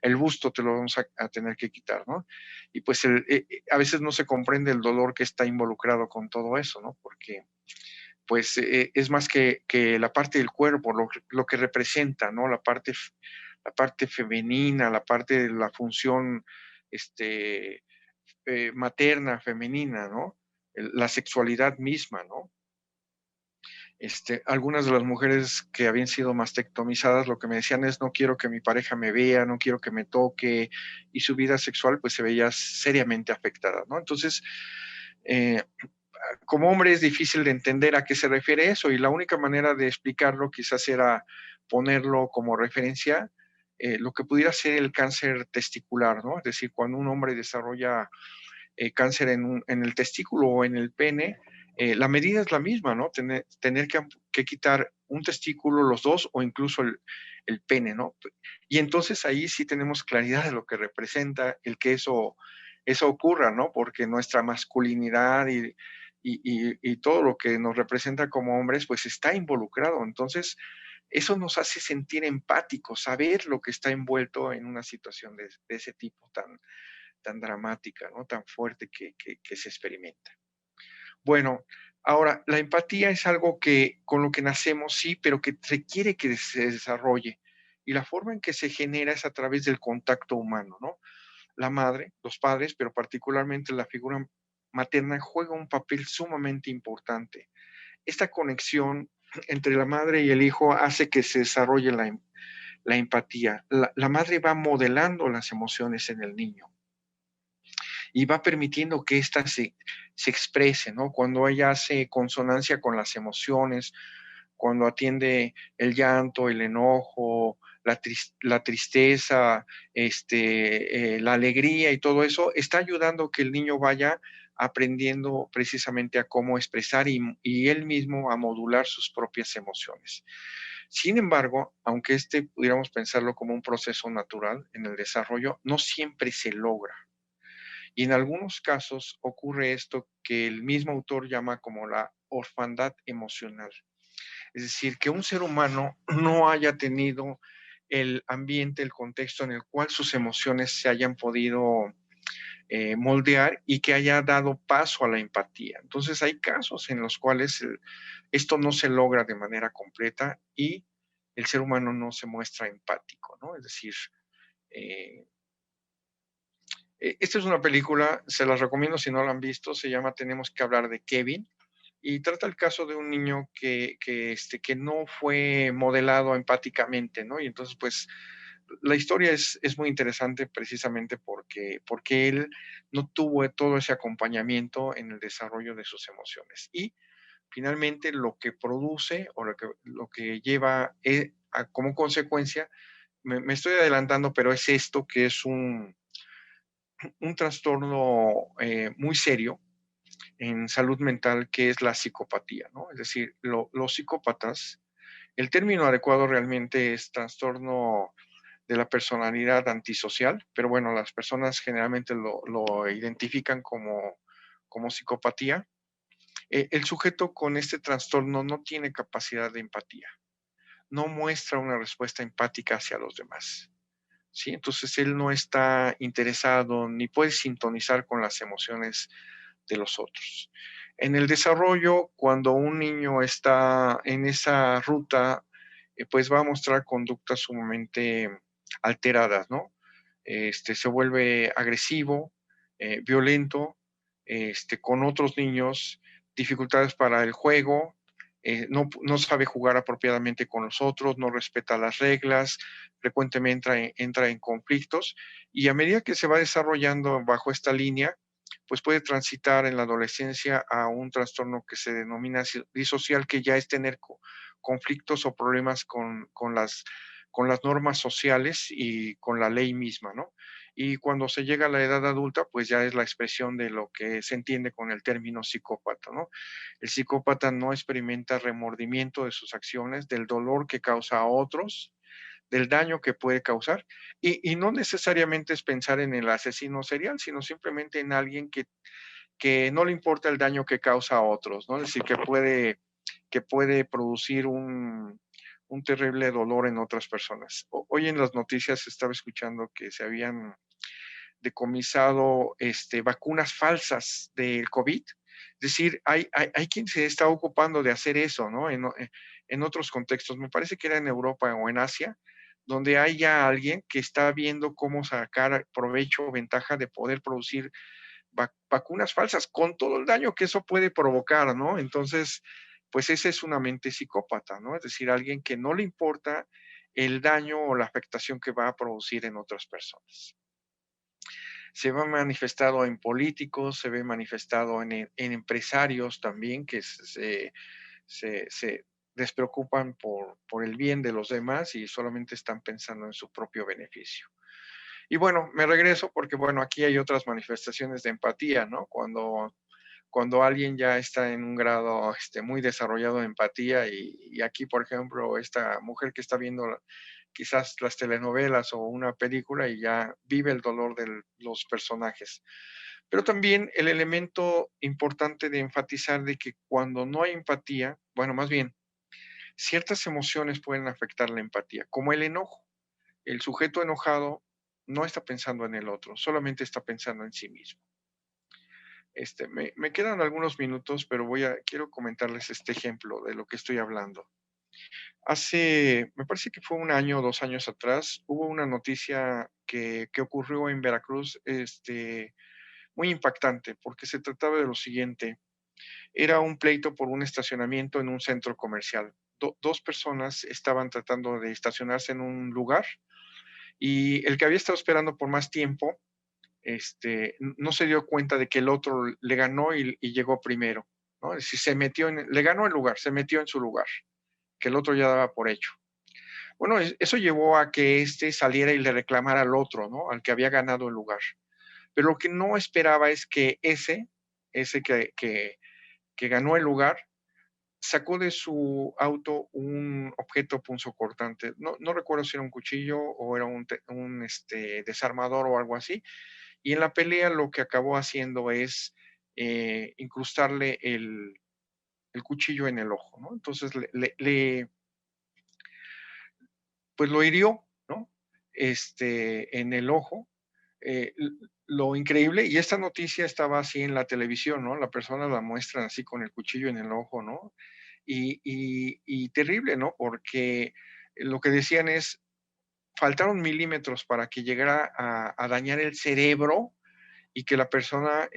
El busto te lo vamos a tener que quitar, ¿no? Y pues a veces no se comprende el dolor que está involucrado con todo eso, ¿no? Porque pues es más que la parte del cuerpo, lo que representa, ¿no? La parte femenina, la parte de la función materna, femenina, ¿no? La sexualidad misma, ¿no? Algunas de las mujeres que habían sido mastectomizadas lo que me decían es no quiero que mi pareja me vea, no quiero que me toque, y su vida sexual pues se veía seriamente afectada, ¿no? Entonces, eh, como hombre es difícil de entender a qué se refiere eso y la única manera de explicarlo quizás era ponerlo como referencia lo que pudiera ser el cáncer testicular, ¿no? Es decir, cuando un hombre desarrolla cáncer en el testículo o en el pene, la medida es la misma, ¿no? Tener que quitar un testículo, los dos, o incluso el pene, ¿no? Y entonces ahí sí tenemos claridad de lo que representa el que eso ocurra, ¿no? Porque nuestra masculinidad y todo lo que nos representa como hombres, pues está involucrado. Entonces, eso nos hace sentir empáticos, saber lo que está envuelto en una situación de ese tipo tan dramática, ¿no? Tan fuerte que se experimenta. Bueno, ahora, la empatía es algo que con lo que nacemos, sí, pero que requiere que se desarrolle. Y la forma en que se genera es a través del contacto humano, ¿no? La madre, los padres, pero particularmente la figura materna juega un papel sumamente importante. Esta conexión entre la madre y el hijo hace que se desarrolle la empatía. La madre va modelando las emociones en el niño y va permitiendo que ésta se exprese, ¿no? Cuando ella hace consonancia con las emociones, cuando atiende el llanto, el enojo, la tristeza, la alegría y todo eso, está ayudando que el niño vaya aprendiendo precisamente a cómo expresar y él mismo a modular sus propias emociones. Sin embargo, aunque pudiéramos pensarlo como un proceso natural en el desarrollo, no siempre se logra. Y en algunos casos ocurre esto que el mismo autor llama como la orfandad emocional. Es decir, que un ser humano no haya tenido el ambiente, el contexto en el cual sus emociones se hayan podido moldear y que haya dado paso a la empatía. Entonces hay casos en los cuales esto no se logra de manera completa y el ser humano no se muestra empático, ¿no? Es decir, eh, esta es una película, se las recomiendo si no la han visto, se llama Tenemos que hablar de Kevin y trata el caso de un niño que no fue modelado empáticamente, ¿no? Y entonces, pues, la historia es muy interesante precisamente porque él no tuvo todo ese acompañamiento en el desarrollo de sus emociones. Y finalmente lo que produce o lo que lleva como consecuencia, me estoy adelantando, pero es esto que es un trastorno muy serio en salud mental, que es la psicopatía, ¿no? Es decir, los psicópatas, el término adecuado realmente es trastorno de la personalidad antisocial, pero bueno, las personas generalmente lo identifican como psicopatía. El sujeto con este trastorno no tiene capacidad de empatía, no muestra una respuesta empática hacia los demás. ¿Sí? Entonces él no está interesado ni puede sintonizar con las emociones de los otros. En el desarrollo, cuando un niño está en esa ruta, pues va a mostrar conductas sumamente alteradas, ¿no? Se vuelve agresivo, violento, con otros niños, dificultades para el juego, no sabe jugar apropiadamente con los otros, no respeta las reglas, frecuentemente entra en conflictos y a medida que se va desarrollando bajo esta línea, pues puede transitar en la adolescencia a un trastorno que se denomina disocial, que ya es tener conflictos o problemas con las normas sociales y con la ley misma, ¿no? Y cuando se llega a la edad adulta, pues ya es la expresión de lo que se entiende con el término psicópata, ¿no? El psicópata no experimenta remordimiento de sus acciones, del dolor que causa a otros, del daño que puede causar. Y no necesariamente es pensar en el asesino serial, sino simplemente en alguien que no le importa el daño que causa a otros, ¿no? Es decir, que puede producir un terrible dolor en otras personas. Hoy en las noticias estaba escuchando que se habían decomisado vacunas falsas del COVID. Es decir, hay quien se está ocupando de hacer eso, ¿no? En otros contextos. Me parece que era en Europa o en Asia, donde hay ya alguien que está viendo cómo sacar provecho o ventaja de poder producir vacunas falsas con todo el daño que eso puede provocar, ¿no? Entonces, pues esa es una mente psicópata, ¿no? Es decir, alguien que no le importa el daño o la afectación que va a producir en otras personas. Se ve manifestado en políticos, se ve manifestado en empresarios también que se despreocupan por el bien de los demás y solamente están pensando en su propio beneficio. Y bueno, me regreso porque, bueno, aquí hay otras manifestaciones de empatía, ¿no? Cuando cuando alguien ya está en un grado muy desarrollado de empatía y aquí, por ejemplo, esta mujer que está viendo quizás las telenovelas o una película y ya vive el dolor de los personajes. Pero también el elemento importante de enfatizar de que cuando no hay empatía, bueno, más bien, ciertas emociones pueden afectar la empatía, como el enojo. El sujeto enojado no está pensando en el otro, solamente está pensando en sí mismo. Me quedan algunos minutos, pero quiero comentarles este ejemplo de lo que estoy hablando. Me parece que fue un año o 2 años atrás, hubo una noticia que ocurrió en Veracruz, muy impactante, porque se trataba de lo siguiente. Era un pleito por un estacionamiento en un centro comercial. 2 personas estaban tratando de estacionarse en un lugar y el que había estado esperando por más tiempo, no se dio cuenta de que el otro le ganó y llegó primero, ¿no? Es decir, le ganó el lugar, se metió en su lugar, que el otro ya daba por hecho. Bueno, eso llevó a que saliera y le reclamara al otro, ¿no? Al que había ganado el lugar. Pero lo que no esperaba es que ese que ganó el lugar, sacó de su auto un objeto punzocortante. No recuerdo si era un cuchillo o era un desarmador o algo así. Y en la pelea lo que acabó haciendo es incrustarle el cuchillo en el ojo, ¿no? Entonces pues lo hirió, ¿no? En el ojo. Lo increíble, y esta noticia estaba así en la televisión, ¿no? La persona la muestran así con el cuchillo en el ojo, ¿no? Y terrible, ¿no? Porque lo que decían es, faltaron milímetros para que llegara a dañar el cerebro y que la persona,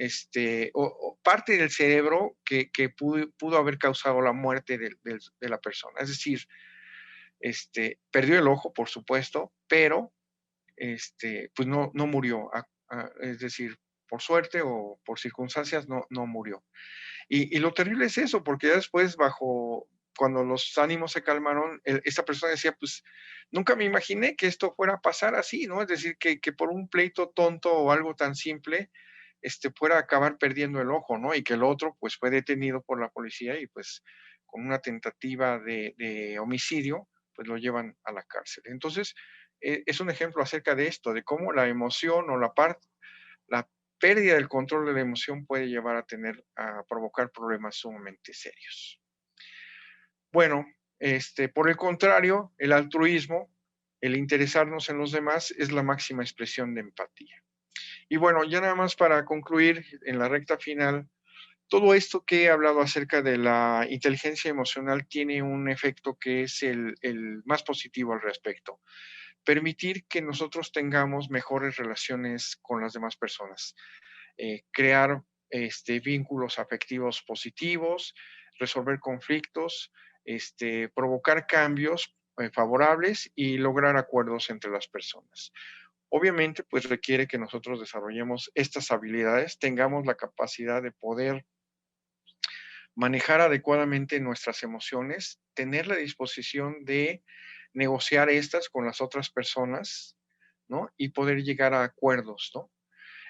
o parte del cerebro que pudo haber causado la muerte de la persona. Es decir, perdió el ojo, por supuesto, pero pues no murió. Es decir, por suerte o por circunstancias no murió. Y lo terrible es eso, porque ya después, cuando los ánimos se calmaron, esta persona decía, pues nunca me imaginé que esto fuera a pasar así, ¿no? Es decir, que por un pleito tonto o algo tan simple, fuera a acabar perdiendo el ojo, ¿no? Y que el otro, pues fue detenido por la policía y pues con una tentativa de homicidio, pues lo llevan a la cárcel. Entonces, es un ejemplo acerca de esto, de cómo la emoción o la pérdida del control de la emoción puede llevar a provocar problemas sumamente serios. Bueno, por el contrario, el altruismo, el interesarnos en los demás, es la máxima expresión de empatía. Y bueno, ya nada más para concluir en la recta final, todo esto que he hablado acerca de la inteligencia emocional tiene un efecto que es el más positivo al respecto. Permitir que nosotros tengamos mejores relaciones con las demás personas, crear vínculos afectivos positivos, resolver conflictos, provocar cambios favorables y lograr acuerdos entre las personas. Obviamente, pues requiere que nosotros desarrollemos estas habilidades, tengamos la capacidad de poder manejar adecuadamente nuestras emociones, tener la disposición de negociar estas con las otras personas, ¿no? Y poder llegar a acuerdos, ¿no?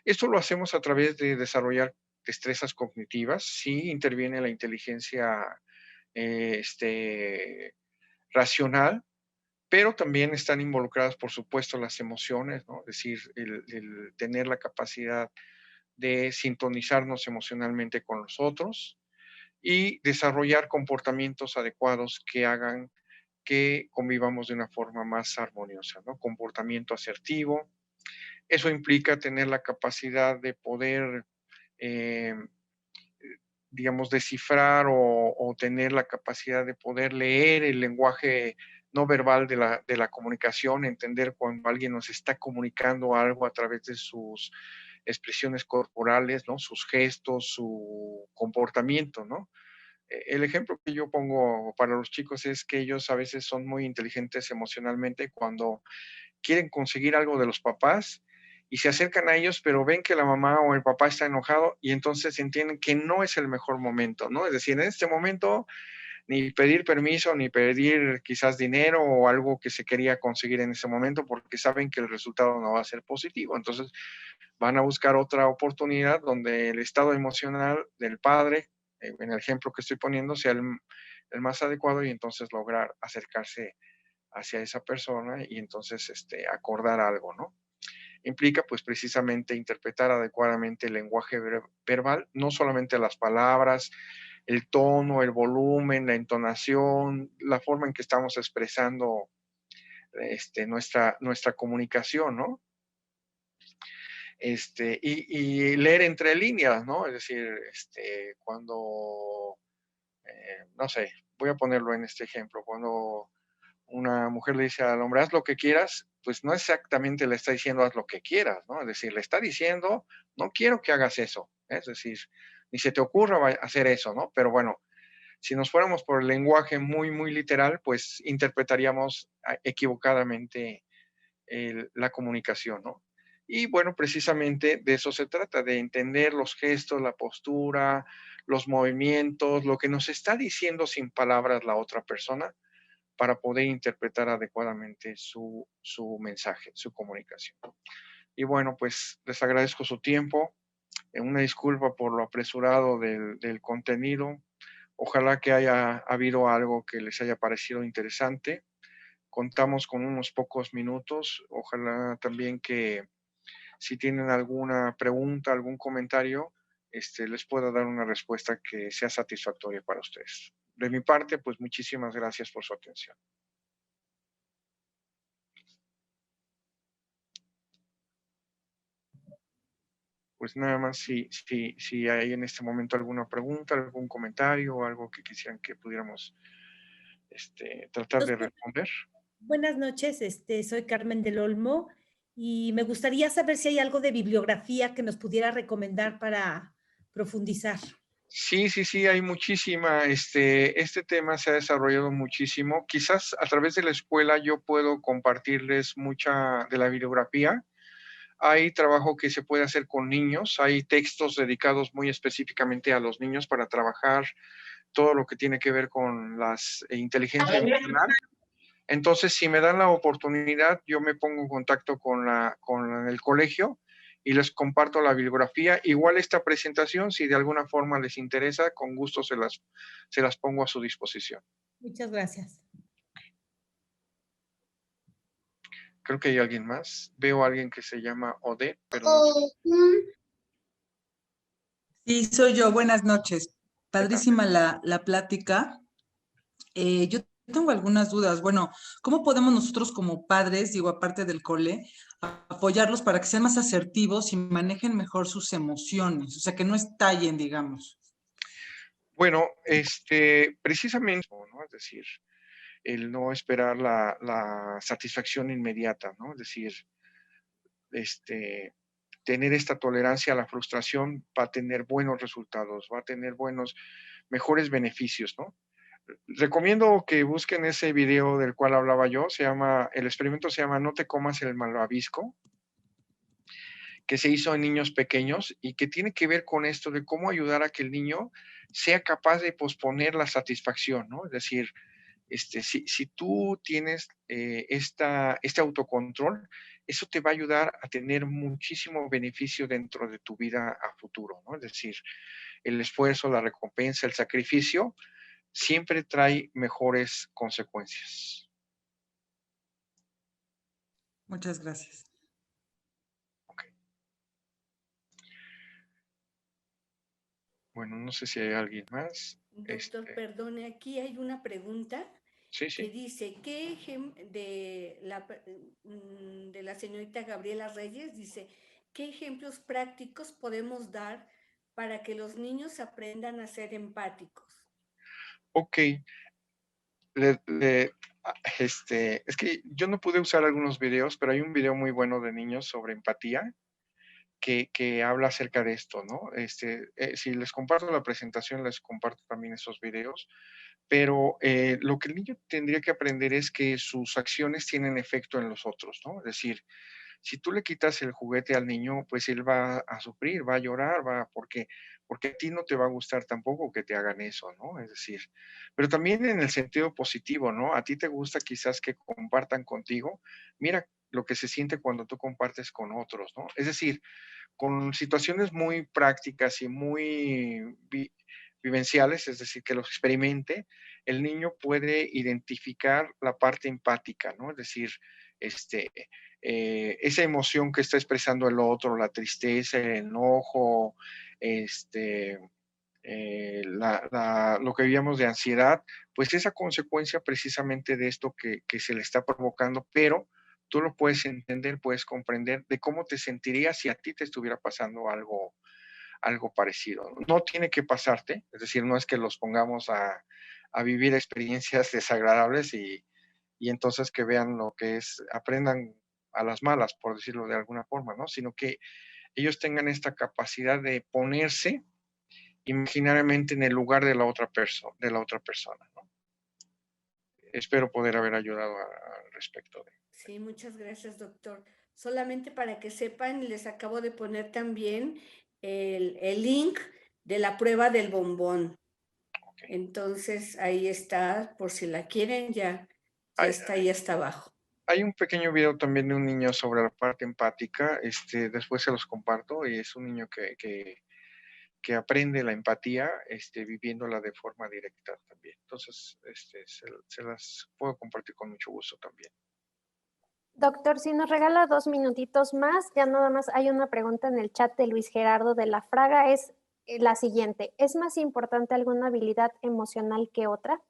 Esto lo hacemos a través de desarrollar destrezas cognitivas, sí interviene la inteligencia racional, pero también están involucradas, por supuesto, las emociones, ¿no? Es decir, el tener la capacidad de sintonizarnos emocionalmente con los otros y desarrollar comportamientos adecuados que hagan que convivamos de una forma más armoniosa, ¿no? Comportamiento asertivo. Eso implica tener la capacidad de poder, eh, digamos, descifrar o tener la capacidad de poder leer el lenguaje no verbal de la comunicación, entender cuando alguien nos está comunicando algo a través de sus expresiones corporales, ¿no? Sus gestos, su comportamiento, ¿no? El ejemplo que yo pongo para los chicos es que ellos a veces son muy inteligentes emocionalmente cuando quieren conseguir algo de los papás y se acercan a ellos, pero ven que la mamá o el papá está enojado y entonces entienden que no es el mejor momento, ¿no? Es decir, en este momento ni pedir permiso, ni pedir quizás dinero o algo que se quería conseguir en ese momento, porque saben que el resultado no va a ser positivo. Entonces van a buscar otra oportunidad donde el estado emocional del padre, en el ejemplo que estoy poniendo, sea el más adecuado, y entonces lograr acercarse hacia esa persona y entonces acordar algo, ¿no? Implica pues precisamente interpretar adecuadamente el lenguaje verbal, no solamente las palabras, el tono, el volumen, la entonación, la forma en que estamos expresando nuestra comunicación, ¿no? Y leer entre líneas, ¿no? Es decir, cuando, no sé, voy a ponerlo en este ejemplo, cuando una mujer le dice al hombre, haz lo que quieras, pues no exactamente le está diciendo haz lo que quieras, ¿no? Es decir, le está diciendo, no quiero que hagas eso, ¿eh? Es decir, ni se te ocurra hacer eso, ¿no? Pero bueno, si nos fuéramos por el lenguaje muy, muy literal, pues interpretaríamos equivocadamente la comunicación, ¿no? Y bueno, precisamente de eso se trata, de entender los gestos, la postura, los movimientos, lo que nos está diciendo sin palabras la otra persona, para poder interpretar adecuadamente su mensaje, su comunicación. Y bueno, pues les agradezco su tiempo. Una disculpa por lo apresurado del contenido. Ojalá que haya habido algo que les haya parecido interesante. Contamos con unos pocos minutos. Ojalá también que si tienen alguna pregunta, algún comentario, les pueda dar una respuesta que sea satisfactoria para ustedes. De mi parte, pues muchísimas gracias por su atención. Pues nada más si hay en este momento alguna pregunta, algún comentario o algo que quisieran que pudiéramos tratar de responder. Buenas noches, soy Carmen del Olmo y me gustaría saber si hay algo de bibliografía que nos pudiera recomendar para profundizar. Sí, hay muchísima. Este tema se ha desarrollado muchísimo. Quizás a través de la escuela yo puedo compartirles mucha de la bibliografía. Hay trabajo que se puede hacer con niños, hay textos dedicados muy específicamente a los niños para trabajar todo lo que tiene que ver con las inteligencia emocional. Entonces, si me dan la oportunidad, yo me pongo en contacto con el colegio y les comparto la bibliografía. Igual esta presentación, si de alguna forma les interesa, con gusto se las pongo a su disposición. Muchas gracias. Creo que hay alguien más. Veo a alguien que se llama Ode, pero no. Sí, soy yo. Buenas noches. Padrísima la plática. Yo tengo algunas dudas. Bueno, ¿cómo podemos nosotros como padres, digo, aparte del cole, apoyarlos para que sean más asertivos y manejen mejor sus emociones? O sea, que no estallen, digamos. Bueno, precisamente, ¿no? Es decir, el no esperar la satisfacción inmediata, ¿no? Es decir, tener esta tolerancia a la frustración va a tener buenos resultados, va a tener mejores beneficios, ¿no? Recomiendo que busquen ese video del cual hablaba yo, el experimento se llama No te comas el malvavisco, que se hizo en niños pequeños y que tiene que ver con esto de cómo ayudar a que el niño sea capaz de posponer la satisfacción, ¿no? Es decir, si tú tienes este autocontrol, eso te va a ayudar a tener muchísimo beneficio dentro de tu vida a futuro, ¿no? Es decir, el esfuerzo, la recompensa, el sacrificio, siempre trae mejores consecuencias. Muchas gracias. Okay. Bueno, no sé si hay alguien más. Doctor, perdone, aquí hay una pregunta que dice, ¿qué de la señorita Gabriela Reyes? Dice, ¿qué ejemplos prácticos podemos dar para que los niños aprendan a ser empáticos? Ok. Es que yo no pude usar algunos videos, pero hay un video muy bueno de niños sobre empatía que habla acerca de esto, ¿no? Si les comparto la presentación, les comparto también esos videos, pero lo que el niño tendría que aprender es que sus acciones tienen efecto en los otros, ¿no? Es decir, si tú le quitas el juguete al niño, pues él va a sufrir, va a llorar, porque a ti no te va a gustar tampoco que te hagan eso, ¿no? Es decir, pero también en el sentido positivo, ¿no? A ti te gusta quizás que compartan contigo. Mira lo que se siente cuando tú compartes con otros, ¿no? Es decir, con situaciones muy prácticas y muy vivenciales, es decir, que lo experimente, el niño puede identificar la parte empática, ¿no? Es decir, esa emoción que está expresando el otro, la tristeza, el enojo, lo que veíamos de ansiedad, pues esa consecuencia precisamente de esto que se le está provocando, pero tú lo puedes entender, puedes comprender de cómo te sentirías si a ti te estuviera pasando algo parecido. No tiene que pasarte, es decir, no es que los pongamos a vivir experiencias desagradables y entonces que vean lo que es, aprendan a las malas, por decirlo de alguna forma, ¿no? Sino que ellos tengan esta capacidad de ponerse imaginariamente en el lugar de la otra persona, ¿no? Espero poder haber ayudado al respecto de. Sí, muchas gracias, doctor. Solamente para que sepan, les acabo de poner también el link de la prueba del bombón. Okay. Entonces, ahí está, por si la quieren, ya está ahí hasta abajo. Hay un pequeño video también de un niño sobre la parte empática, después se los comparto, y es un niño que aprende la empatía, viviéndola de forma directa también. Entonces, se las puedo compartir con mucho gusto también. Doctor, si nos regala 2 minutitos más, ya nada más hay una pregunta en el chat de Luis Gerardo de la Fraga, es la siguiente. ¿Es más importante alguna habilidad emocional que otra?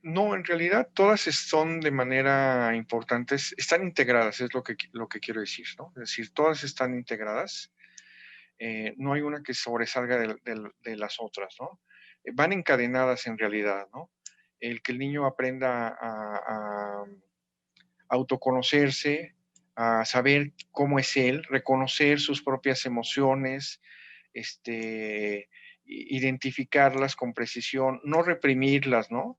No, en realidad todas son de manera importante, están integradas, es lo que quiero decir, ¿no? Es decir, todas están integradas, no hay una que sobresalga de las otras, ¿no? Van encadenadas en realidad, ¿no? El que el niño aprenda a autoconocerse, a saber cómo es él, reconocer sus propias emociones, identificarlas con precisión, no reprimirlas, ¿no?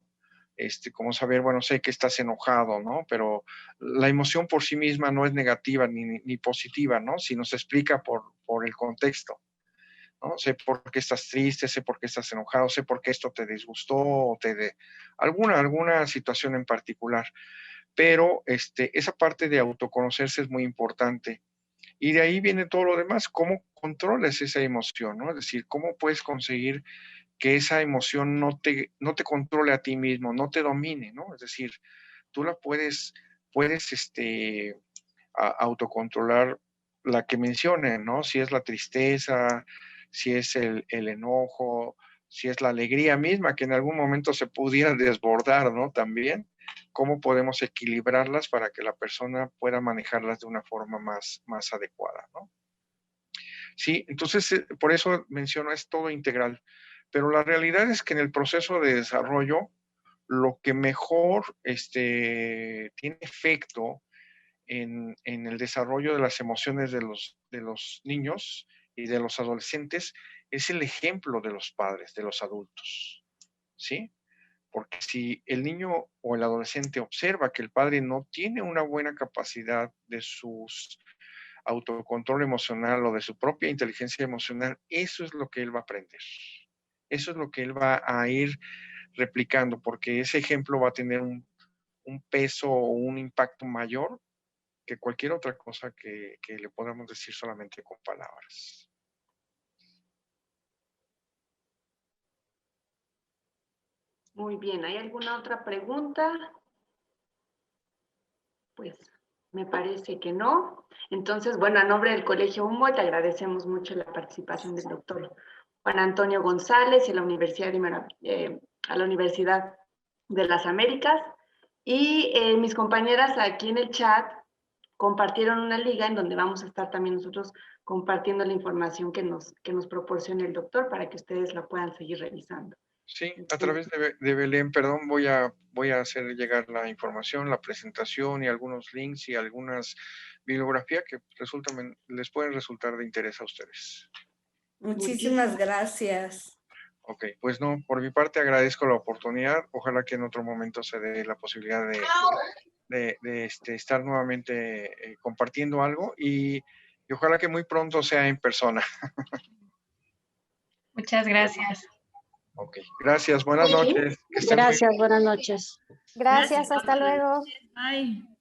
Como saber, bueno, sé que estás enojado, ¿no? Pero la emoción por sí misma no es negativa ni positiva, ¿no? Sino se explica por el contexto, ¿no? Sé por qué estás triste, sé por qué estás enojado, sé por qué esto te disgustó o alguna situación en particular. Pero esa parte de autoconocerse es muy importante. Y de ahí viene todo lo demás, cómo controlas esa emoción, ¿no? Es decir, cómo puedes conseguir que esa emoción no te controle a ti mismo, no te domine, ¿no? Es decir, tú la puedes autocontrolar la que mencionen, ¿no? Si es la tristeza, si es el enojo, si es la alegría misma, que en algún momento se pudiera desbordar, ¿no? También, cómo podemos equilibrarlas para que la persona pueda manejarlas de una forma más adecuada, ¿no? Sí, entonces, por eso menciono, es todo integral. Pero la realidad es que en el proceso de desarrollo, lo que mejor tiene efecto en el desarrollo de las emociones de los niños y de los adolescentes es el ejemplo de los padres, de los adultos, ¿sí? Porque si el niño o el adolescente observa que el padre no tiene una buena capacidad de su autocontrol emocional o de su propia inteligencia emocional, eso es lo que él va a aprender. Eso es lo que él va a ir replicando, porque ese ejemplo va a tener un peso o un impacto mayor que cualquier otra cosa que le podamos decir solamente con palabras. Muy bien, ¿hay alguna otra pregunta? Pues me parece que no. Entonces, bueno, a nombre del Colegio Humboldt agradecemos mucho la participación del doctor Juan Antonio González y a la Universidad de las Américas. Y mis compañeras aquí en el chat compartieron una liga en donde vamos a estar también nosotros compartiendo la información que nos proporcione el doctor para que ustedes la puedan seguir revisando. Sí, a través de Belén, perdón, voy a hacer llegar la información, la presentación y algunos links y algunas bibliografías que les pueden resultar de interés a ustedes. Muchísimas gracias. Ok, pues no, por mi parte agradezco la oportunidad. Ojalá que en otro momento se dé la posibilidad de estar nuevamente compartiendo algo y ojalá que muy pronto sea en persona. Muchas gracias. Ok, gracias, buenas noches. Que estén muy bien. Gracias, buenas noches. Gracias, hasta luego. Bye.